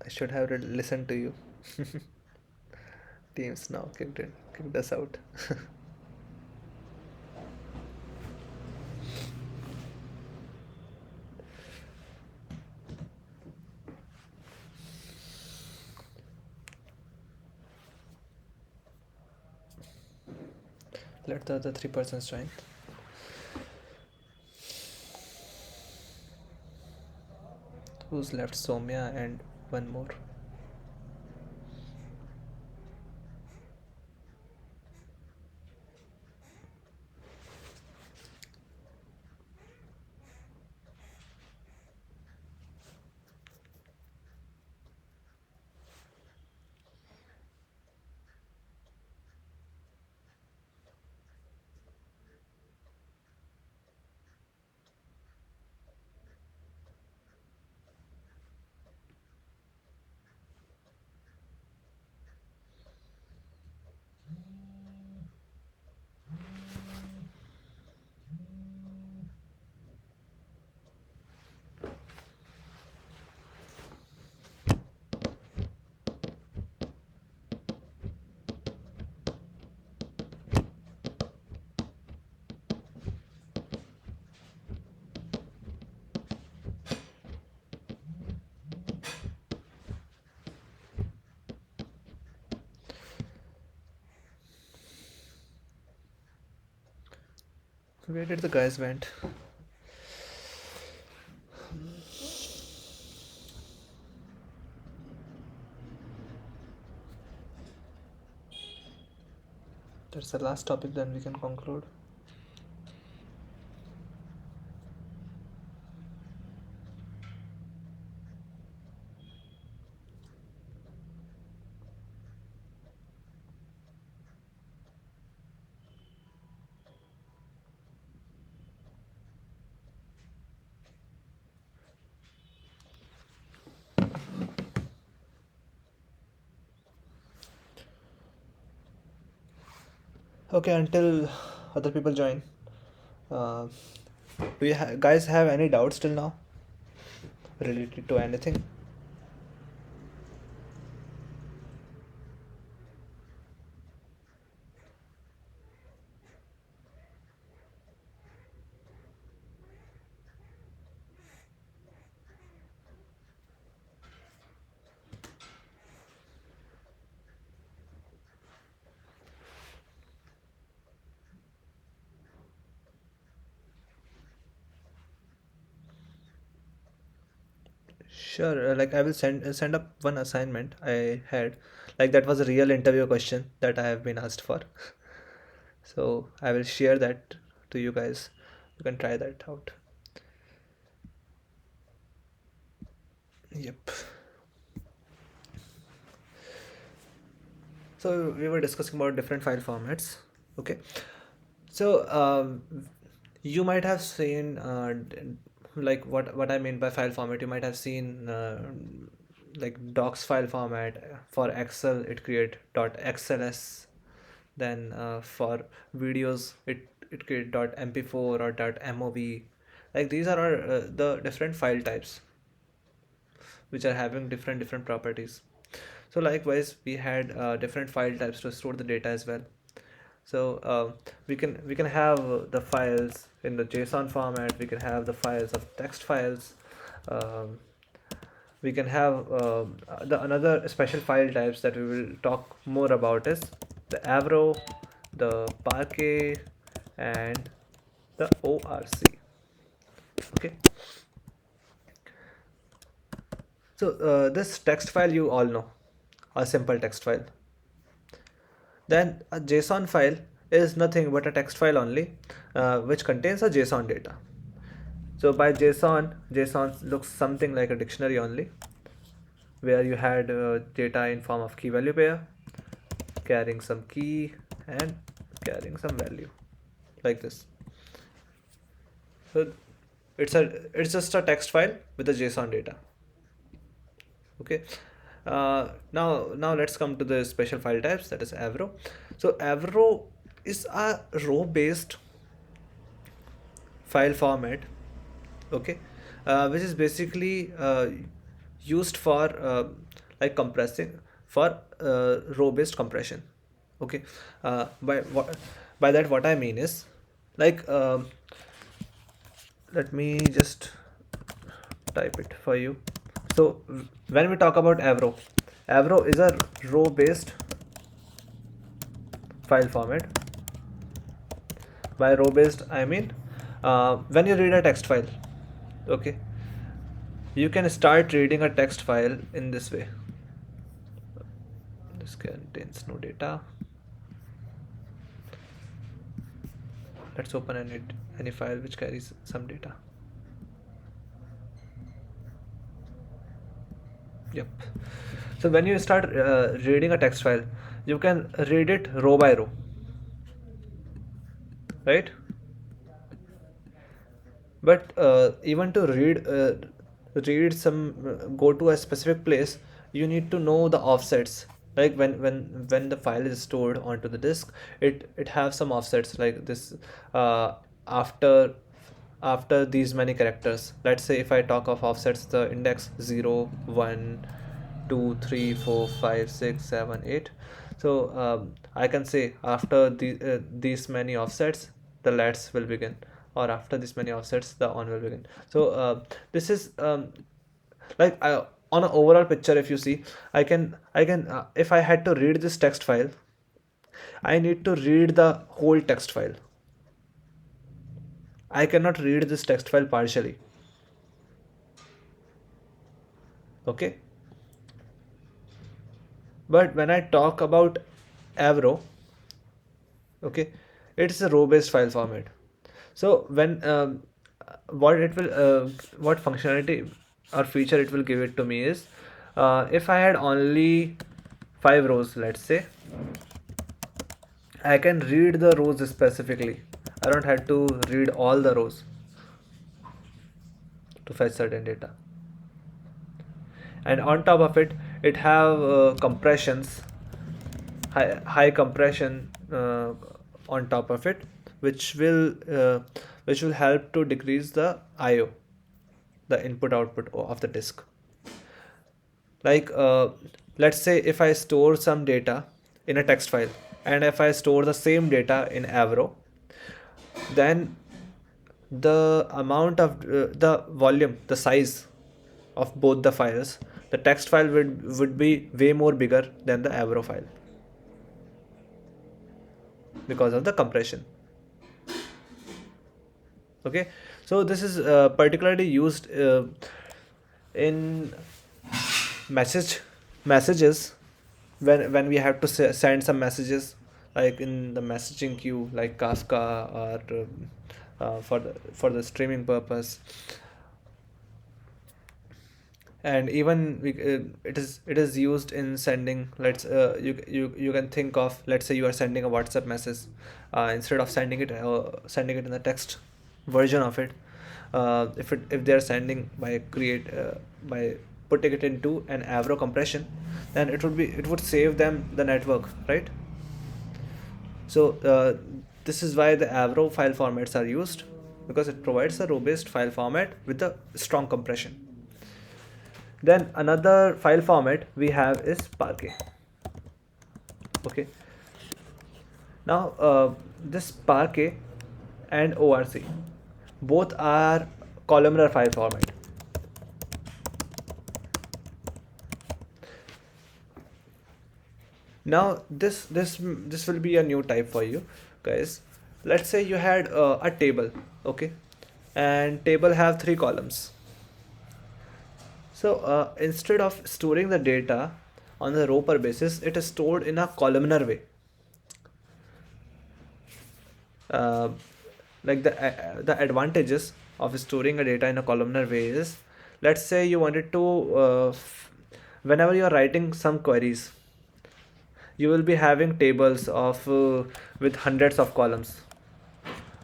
I should have listened to you. Teams now kicked us out. Let the other three persons join. Who's left? Somya and one more. Where did the guys went? That's the last topic, then we can conclude. Okay, until other people join. Uh, do you guys have any doubts till now related to anything? Sure. Like I will send up one assignment I had. Like that was a real interview question that I have been asked for. So I will share that to you guys. You can try that out. Yep. So we were discussing about different file formats. Okay. So you might have seen like what I mean by file format. You might have seen like docs file format. For Excel it create .xls. Then for videos it create .mp4 or .mov. Like these are our, the different file types which are having different properties. So likewise we had different file types to store the data as well. So we can have the files in the JSON format. We can have the files of text files. um, we can have the another special file types that we will talk more about is the Avro, the Parquet, and the ORC. Okay. So this text file you all know, a simple text file. Then a JSON file is nothing but a text file only, which contains a JSON data. So by JSON looks something like a dictionary only, where you had data in form of key value pair, carrying some key and carrying some value, like this. So it's just a text file with the JSON data. Okay. Now let's come to the special file types, that is Avro. So Avro is a row based file format. Okay. Which is basically used for like compressing for row based compression. Okay. By that what I mean is like let me just type it for you. So when we talk about Avro, Avro is a row based file format. By row based I mean when you read a text file, okay, you can start reading a text file in this way. This contains no data. Let's open any file which carries some data. Yep. So when you start reading a text file, you can read it row by row, right? But even to read some go to a specific place, you need to know the offsets. Like when the file is stored onto the disk, it have some offsets like this. After these many characters, let's say if I talk of offsets, the index 0 1 2 3 4 5 6 7 8. So I can say after these many offsets the lets will begin, or after this many offsets the on will begin. So this is like on an overall picture, if you see, I can if I had to read this text file, I need to read the whole text file. I cannot read this text file partially. Okay, but when I talk about Avro, okay, it's a row based file format. So when what functionality or feature it will give it to me is, if I had only 5 rows, let's say, I can read the rows specifically. I don't have to read all the rows to fetch certain data. And on top of it, it have compressions, high compression on top of it, which will help to decrease the IO, the input output of the disk. Like let's say if I store some data in a text file, and if I store the same data in Avro, then the amount of the volume, the size of both the files, the text file would be way more bigger than the Avro file because of the compression. Okay, so this is particularly used in messages, when we have to send some messages, like in the messaging queue, like Kafka, or for the streaming purpose. And even it is used in sending. You can think of, let's say you are sending a WhatsApp message, instead of sending it in the text version of it, if they are sending by putting it into an Avro compression, then it would save them the network, right? So this is why the Avro file formats are used, because it provides a robust file format with a strong compression. Then another file format we have is Parquet. Okay. Now this Parquet and ORC both are columnar file format. Now this will be a new type for you guys. Let's say you had a table, okay, and table have 3 columns. So instead of storing the data on the row per basis, it is stored in a columnar way. Uh, like the advantages of storing a data in a columnar way is, let's say you wanted to whenever you are writing some queries, you will be having tables of with hundreds of columns.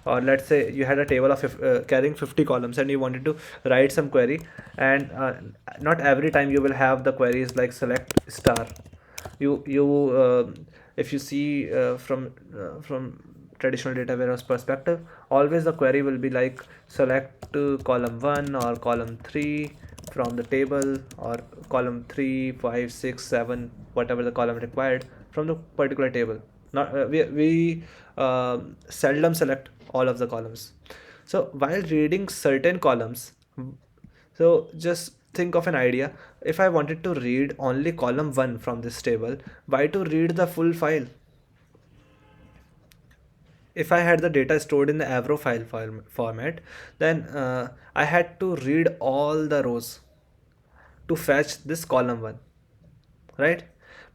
Or let's say you had a table of carrying 50 columns, and you wanted to write some query, and not every time you will have the queries like select star. You if you see from traditional data warehouse perspective, always the query will be like select column 1 or column 3 from the table, or column 3, 5, 6, 7, whatever the column required from the particular table. Not we seldom select all of the columns. So while reading certain columns, so just think of an idea. If I wanted to read only column 1 from this table, why to read the full file? If I had the data stored in the Avro file format, then I had to read all the rows to fetch this column 1, right?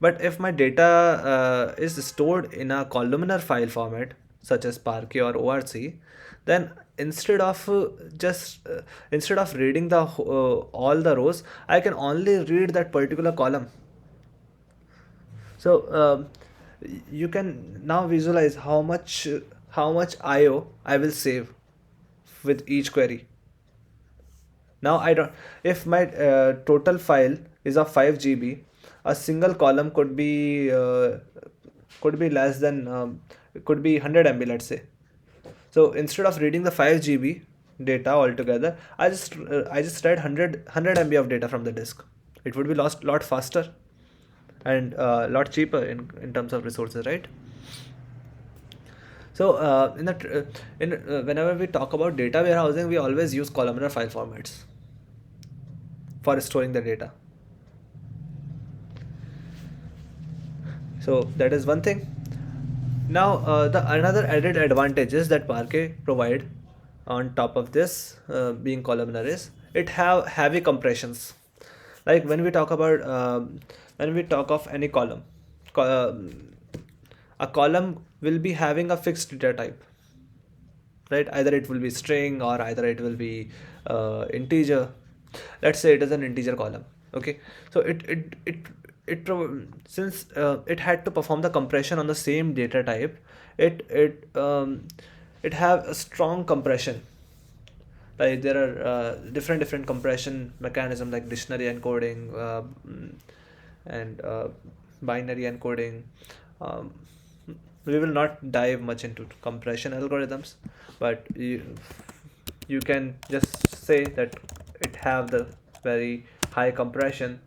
But if my data is stored in a columnar file format such as Parquet or ORC, then instead of reading all the rows, I can only read that particular column. So you can now visualize how much IO I will save with each query. Now I don't. If my total file is of 5 GB, a single column could be less than could be 100 MB, let's say. So instead of reading the 5 GB data altogether, I just read 100 MB of data from the disk. It would be lost lot faster and a lot cheaper in terms of resources, right? So whenever we talk about data warehousing, we always use columnar file formats for storing the data. So that is one thing. Now the another added advantages that Parquet provide on top of this being columnar is it have heavy compressions. Like when we talk of any column, co- a column will be having a fixed data type, right? Either it will be string or either it will be integer. Let's say it is an integer column. Okay, so since it had to perform the compression on the same data type, it it um, it have a strong compression. Like there are different compression mechanism like dictionary encoding, and binary encoding. um, we will not dive much into compression algorithms, but you can just say that it have the very high compression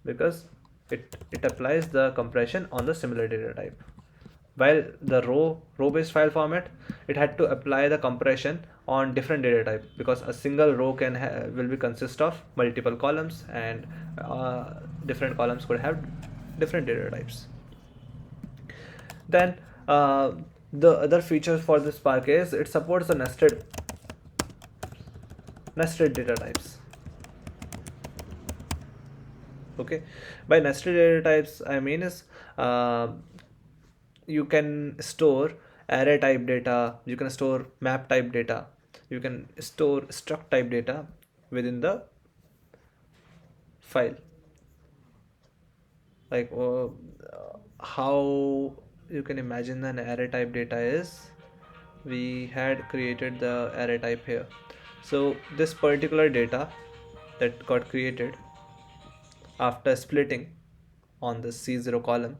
because it applies the compression on the similar data type. While the row based file format, it had to apply the compression on different data type because a single row will be consist of multiple columns, and different columns could have different data types. Then the other feature for this Spark is it supports the nested data types. Okay, by nested data types I mean is uh, you can store array type data, you can store map type data, you can store struct type data within the file. Like how you can imagine an array type data is, we had created the array type here. So this particular data that got created after splitting on the C0 column,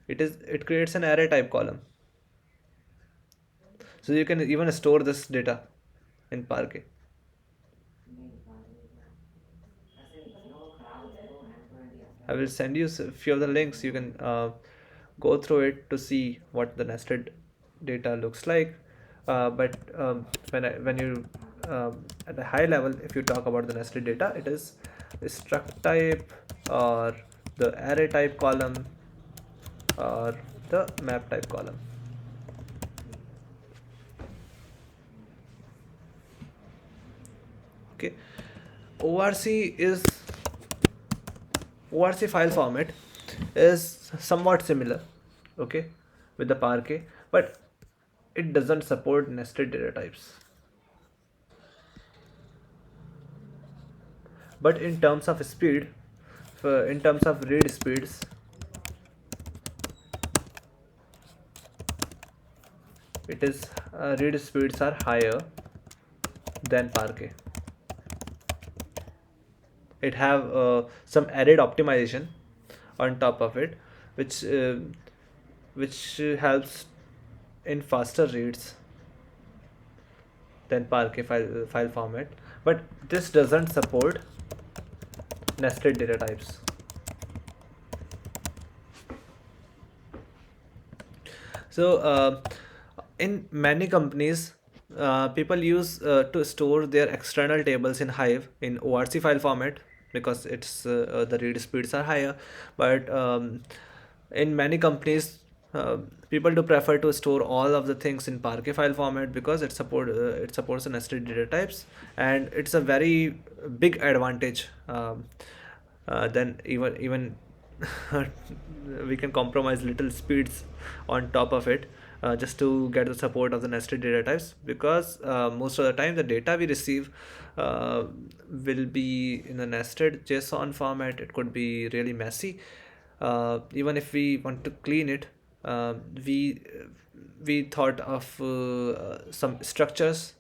it creates an array type column. So you can even store this data in Parquet. I will send you a few of the links. You can go through it to see what the nested data looks like. But when you at a high level, if you talk about the nested data, it is struct type or the array type column or the map type column. Okay, ORC is ORC file format is somewhat similar, okay, with the Parquet, but it doesn't support nested data types. But in terms of speed, in terms of read speeds, it is read speeds are higher than Parquet. It have some added optimization on top of it, which helps in faster reads than Parquet file format, but this doesn't support nested data types. So in many companies, people use to store their external tables in Hive in ORC file format because it's the read speeds are higher. But in many companies, people do prefer to store all of the things in Parquet file format because it supports the nested data types, and it's a very big advantage. Then even we can compromise little speeds on top of it just to get the support of the nested data types, because most of the time the data we receive will be in a nested JSON format. It could be really messy. Even if we want to clean it, uh, we we thought of some structures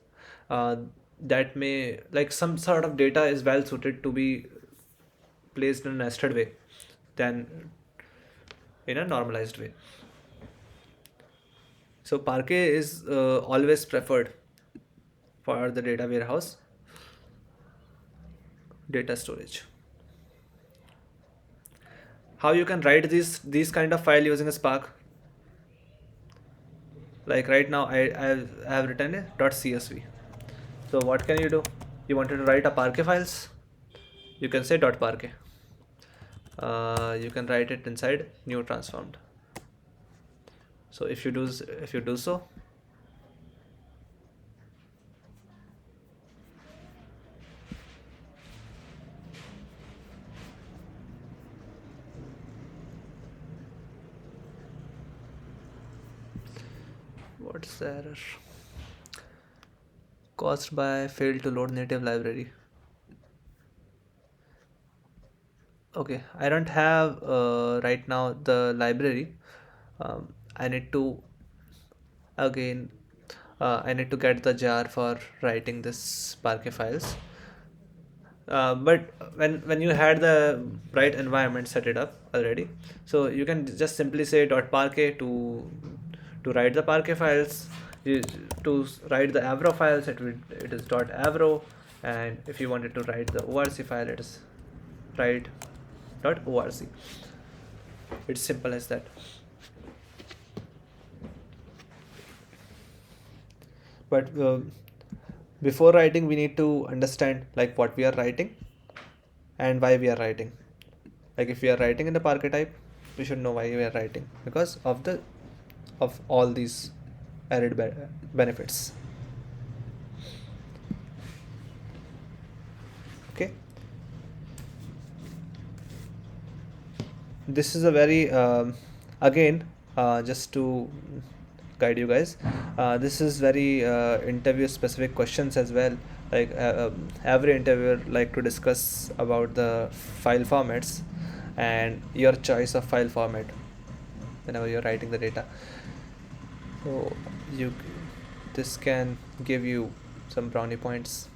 uh, that may, like, some sort of data is well suited to be placed in a nested way than in a normalized way. So Parquet is always preferred for the data warehouse data storage. How you can write these kind of file using a Spark? Like right now, I have written a .csv. So what can you do? You wanted to write a Parquet files? You can say .parquet. You can write it inside new transformed. So if you do so, what's the error? Caused by failed to load native library. Okay, I don't have right now the library. I need to again. I need to get the jar for writing this Parquet files. But when you had the right environment set it up already, so you can just simply say dot parquet to write the parquet files. You, to write the avro files, it is dot avro, and if you wanted to write the orc file, it is write dot orc. It's simple as that. But before writing, we need to understand like what we are writing and why we are writing. Like if we are writing in the Parquet type, we should know why we are writing, because of all these added benefits. Okay, this is a very again just to guide you guys. This is very interview specific questions as well. Like every interviewer like to discuss about the file formats and your choice of file format whenever you're writing the data. So you this can give you some brownie points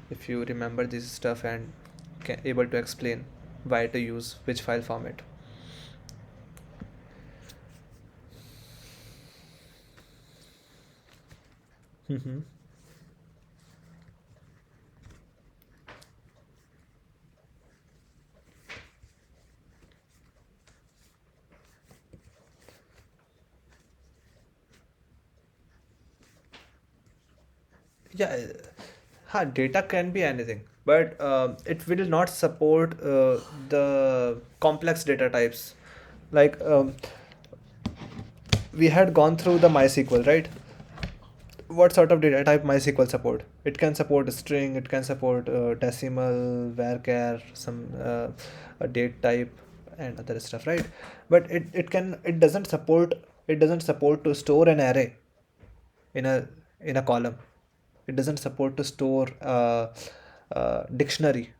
if you remember this stuff and able to explain why to use which file format. Mm-hmm. Yeah, data can be anything, but it will not support the complex data types. Like we had gone through the MySQL, right? What sort of data type MySQL support? It can support string, it can support decimal, varchar, some a date type, and other stuff, right? But it doesn't support to store an array in a column. It doesn't support to store dictionary.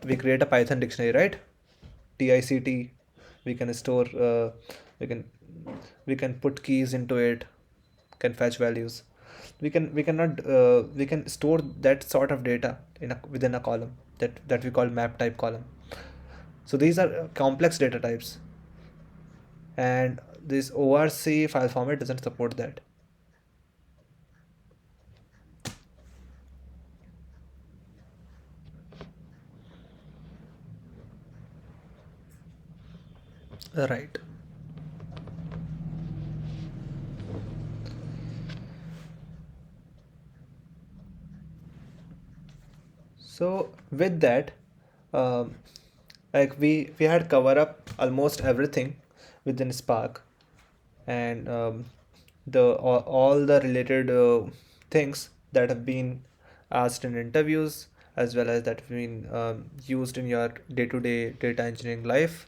We create a Python dictionary, right? TICT. We can store. We can we can put keys into it. Can fetch values. We can store that sort of data within a column that we call map type column. So these are complex data types, and this ORC file format doesn't support that. Right. So with that, um, like we had cover up almost everything within Spark, and all the related things that have been asked in interviews, as well as that have been used in your day-to-day data engineering life,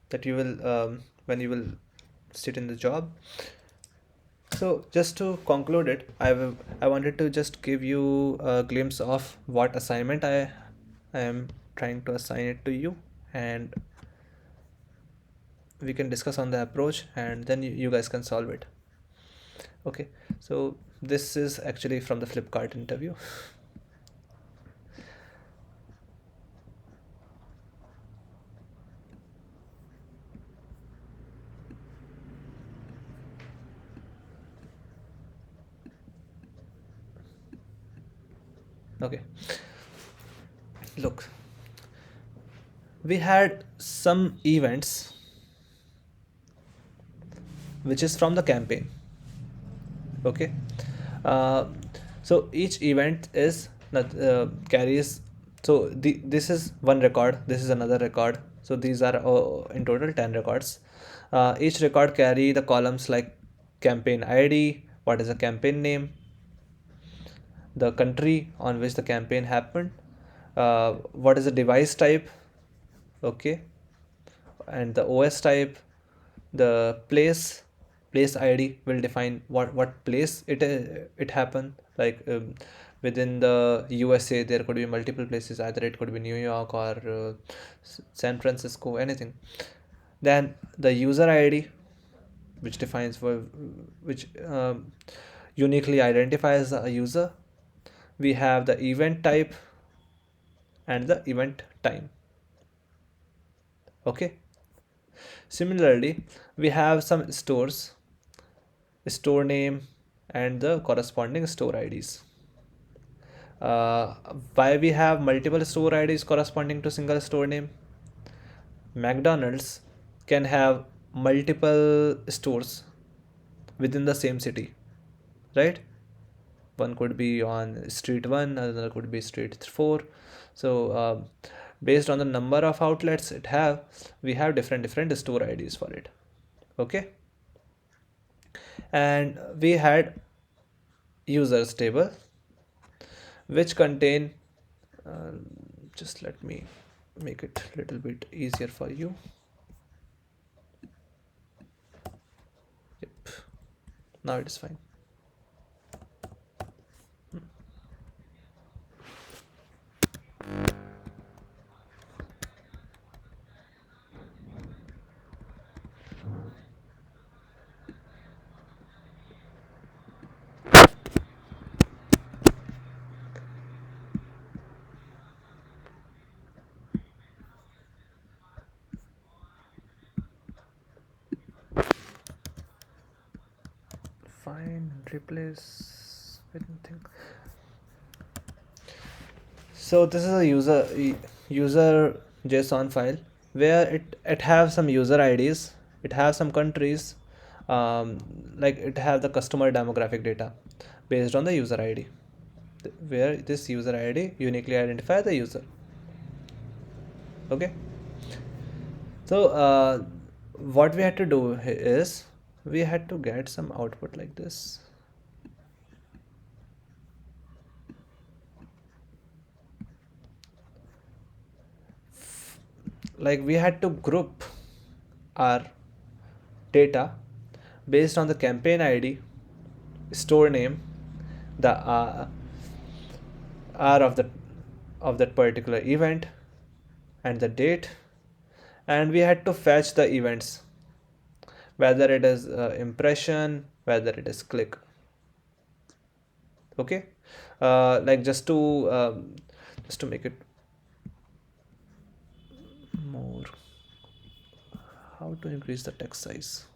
that you will when you will sit in the job. So just to conclude it, I wanted to just give you a glimpse of what assignment I am trying to assign it to you, and we can discuss on the approach, and then you guys can solve it. Okay, so this is actually from the Flipkart interview. Okay, look, we had some events which is from the campaign. Okay, uh, so each event is that carries, this is one record, this is another record, so these are in total 10 records. Each record carry the columns like campaign ID, what is the campaign name, the country on which the campaign happened, what is the device type, okay, and the OS type, the place ID will define what place it happened. Like within the USA, there could be multiple places. Either it could be New York or San Francisco, anything. Then the user ID, which defines which uniquely identifies a user. We have the event type and the event time. Okay. Similarly, we have some stores, store name, and the corresponding store IDs. Uh, why we have multiple store IDs corresponding to single store name? McDonald's can have multiple stores within the same city, right? One could be on street 1, another could be street 4. So based on the number of outlets it have, we have different store IDs for it. Okay. And we had users table which contain uh, just let me make it a little bit easier for you. Yep, now it is fine. Fine, replace anything. So this is a user JSON file where it have some user IDs, it have some countries, like it have the customer demographic data based on the user ID, where this user ID uniquely identify the user. Okay. So what we had to do is we had to get some output like this. Like we had to group our data based on the campaign ID, store name, the R of that particular event, and the date, and we had to fetch the events, whether it is impression, whether it is click. Okay. Like just to make it more, how to increase the text size?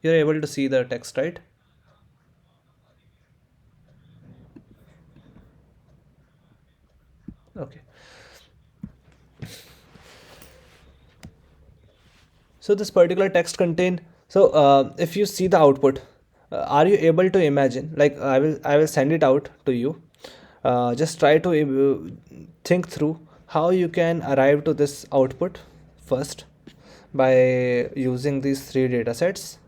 You're able to see the text, right? Okay. So this particular text contain, so if you see the output, are you able to imagine, like I will send it out to you, just try to think through how you can arrive to this output first by using these three data sets.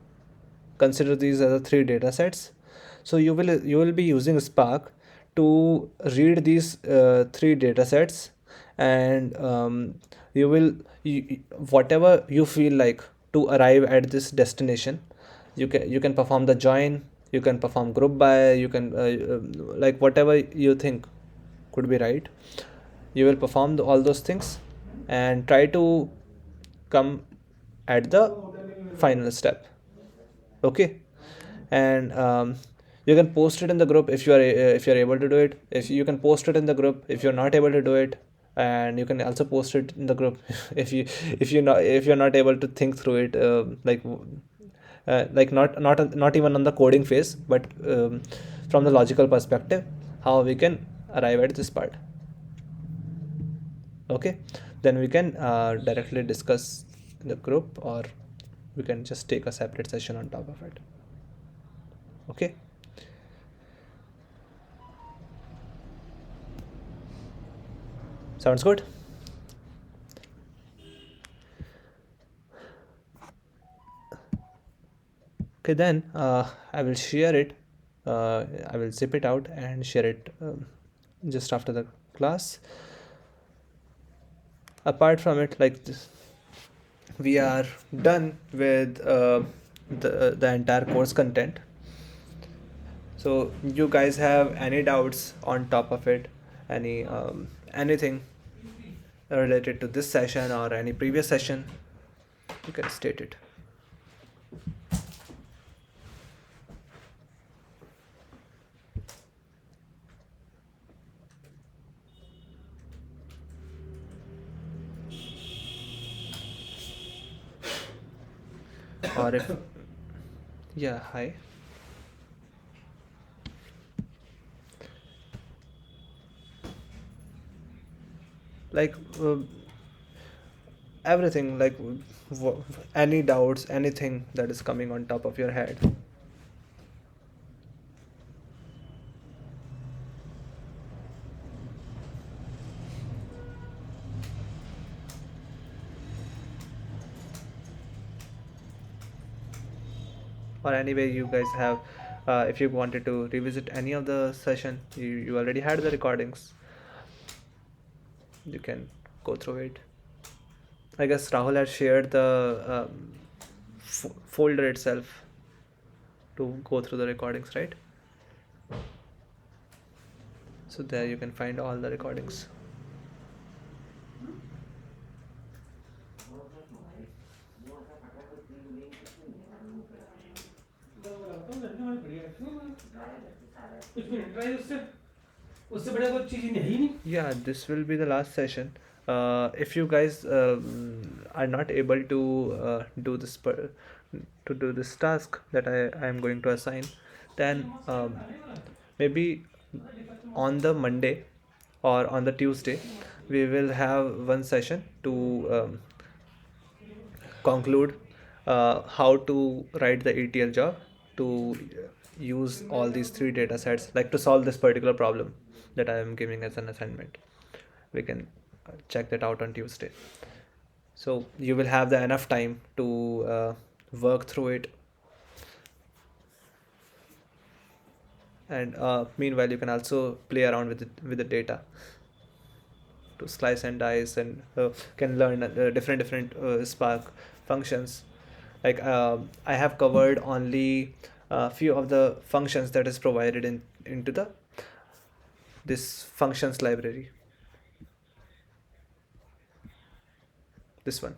Consider these as the three data sets. So you will be using Spark to read these three data sets, and you will whatever you feel like to arrive at this destination, you can perform the join, you can perform group by, you can like whatever you think could be right, you will perform all those things and try to come at the final step. Okay. And you can post it in the group if you're able to do it. If you can post it in the group if you're not able to do it, and you can also post it in the group if you're not able to think through it, like not even on the coding phase, but from the logical perspective, how we can arrive at this part. Okay. Then we can directly discuss in the group, or we can just take a separate session on top of it. Okay. Sounds good. Okay, then I will share it. I will zip it out and share it just after the class. Apart from it, like this, we are done with the entire course content. So you guys have any doubts on top of it, anything related to this session or any previous session, you can state it. Or if yeah, hi. Like everything, like any doubts, anything that is coming on top of your head. Or anyway you guys have if you wanted to revisit any of the session, you already had the recordings, you can go through it. I guess Rahul has shared the folder itself to go through the recordings, right? So there you can find all the recordings. उससे बड़ा कोई चीज़ नहीं है नहीं. Yeah, this will be the last session. If you guys are not able to do this task that I am going to assign, then maybe on the Monday or on the Tuesday we will have one session to conclude how to write the ETL job to use all these three data sets, like to solve this particular problem that I am giving as an assignment. We can check that out on Tuesday. So you will have the enough time to work through it, and meanwhile you can also play around with the data to slice and dice, and can learn different Spark functions. Like I have covered only a few of the functions that is provided into the this functions library, this one,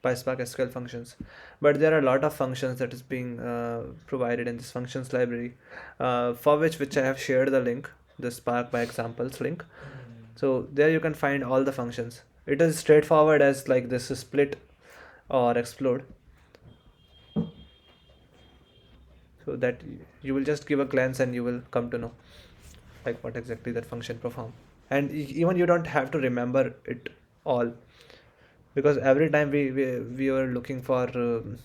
PySpark SQL functions. But there are a lot of functions that is being provided in this functions library, for which I have shared the link, the Spark by examples link. So there you can find all the functions. It is straightforward as like this is split or explode, so that you will just give a glance and you will come to know like what exactly that function perform. And even you don't have to remember it all, because every time we were looking for to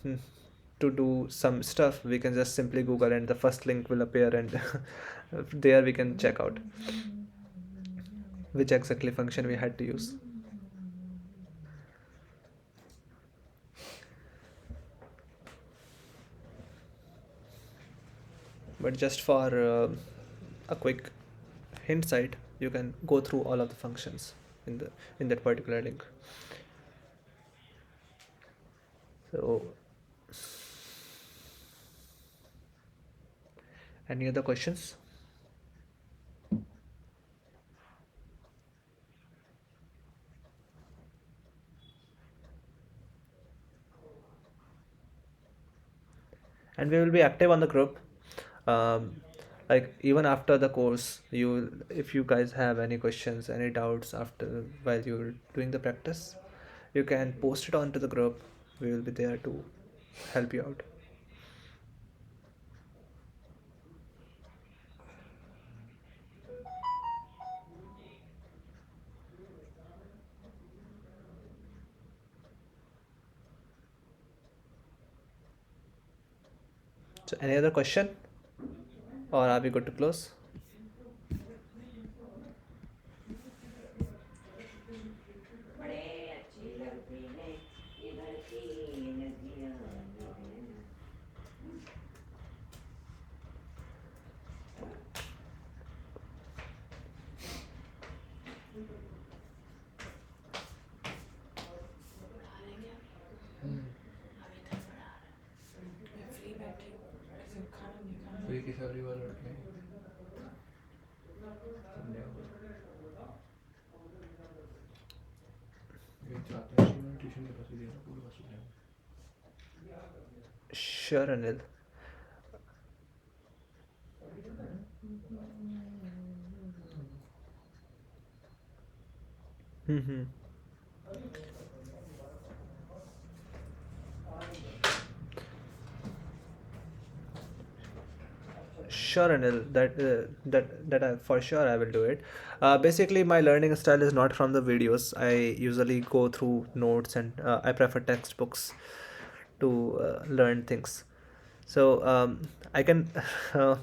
do some stuff, we can just simply Google and the first link will appear, and there we can check out which exactly function we had to use. But just for a quick hindsight, you can go through all of the functions in that particular link. So any other questions? And we will be active on the group, um, like even after the course. If you guys have any questions, any doubts after while you're doing the practice, you can post it onto the group. We will be there to help you out. So any other question, or are we good to close? इनके पास भी दे दो, पूरे पास भी दे Sure, Anil. Mm-hmm. Sure, Anil. That for sure I will do it. Basically, my learning style is not from the videos. I usually go through notes, and I prefer textbooks to learn things. So I can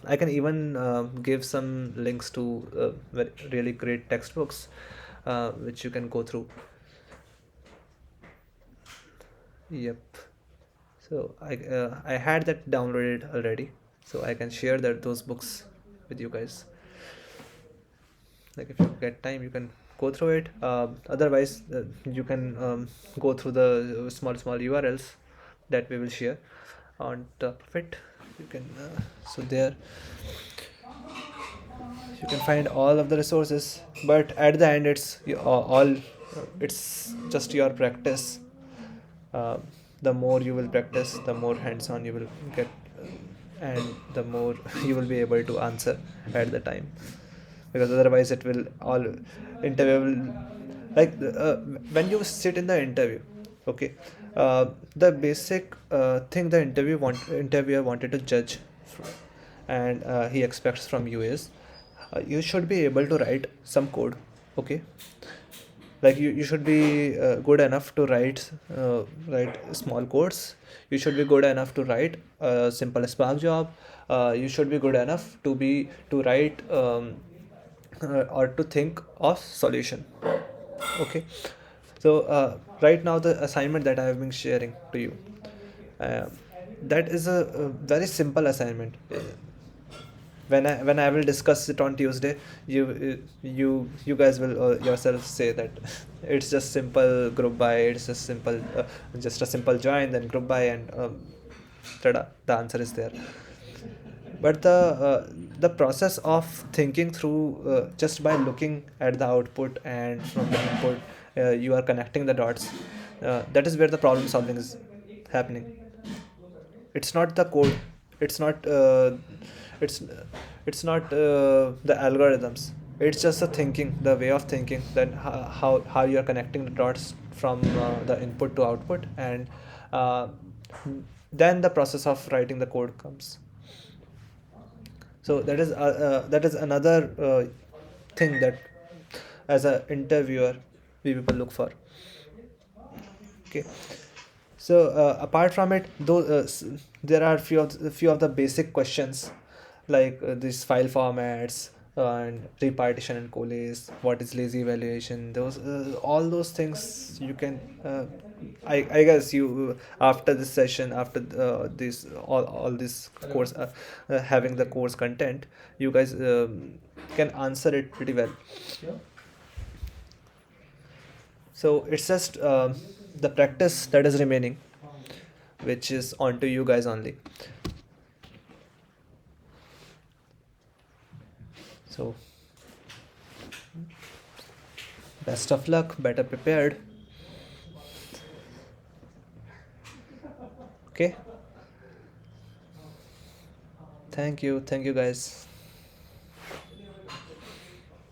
I can even give some links to really great textbooks which you can go through. Yep. So I had that downloaded already, so I can share those books with you guys. Like if you get time, you can go through it. Otherwise, you can go through the small URLs that we will share on top of it. You can so there you can find all of the resources. But at the end, it's all it's just your practice. uh, the more you will practice, the more hands-on you will get, and the more you will be able to answer at the time. Because otherwise, it will all interview will, like when you sit in the interview, okay, the basic thing the interviewer wanted to judge, and he expects from you is you should be able to write some code, okay, like you should be good enough to write small codes. You should be good enough to write a simple Spark job. You should be good enough to write or to think of solution. Okay, so right now the assignment that I have been sharing to you, uh, that is a very simple assignment. When I will discuss it on Tuesday, you guys will yourself say that it's just simple group by, it's just simple just a simple join, then group by, and tada, the answer is there. But the process of thinking through just by looking at the output and from the input, you are connecting the dots. That is where the problem solving is happening. It's not the code, it's not it's it's not the algorithms, it's just the thinking, the way of thinking, that how you are connecting the dots from the input to output, and uh, then the process of writing the code comes. So that is another thing that as a interviewer we people look for. Okay, so apart from it, though, there are few of the basic questions, like these file formats and repartition and collace. What is lazy evaluation? Those all those things you can. I guess you after this session, after this all this course, having the course content, you guys can answer it pretty well. So it's just the practice that is remaining, which is on to you guys only. So best of luck, better prepared. Okay, thank you guys,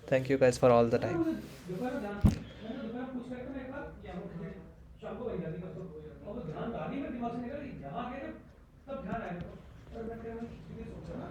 thank you guys for all the time. दोपहर ध्यान मैंने दोपहर पूछ करके मैं एक बार क्या वो खिचड़ी शाम को बन जाती बस, तो वो ध्यान था नहीं, मेरे दिमाग से निकल गई, जहाँ गए थे तब ध्यान आया मेरे को, और मैं खिचड़ी सोच रहा ना।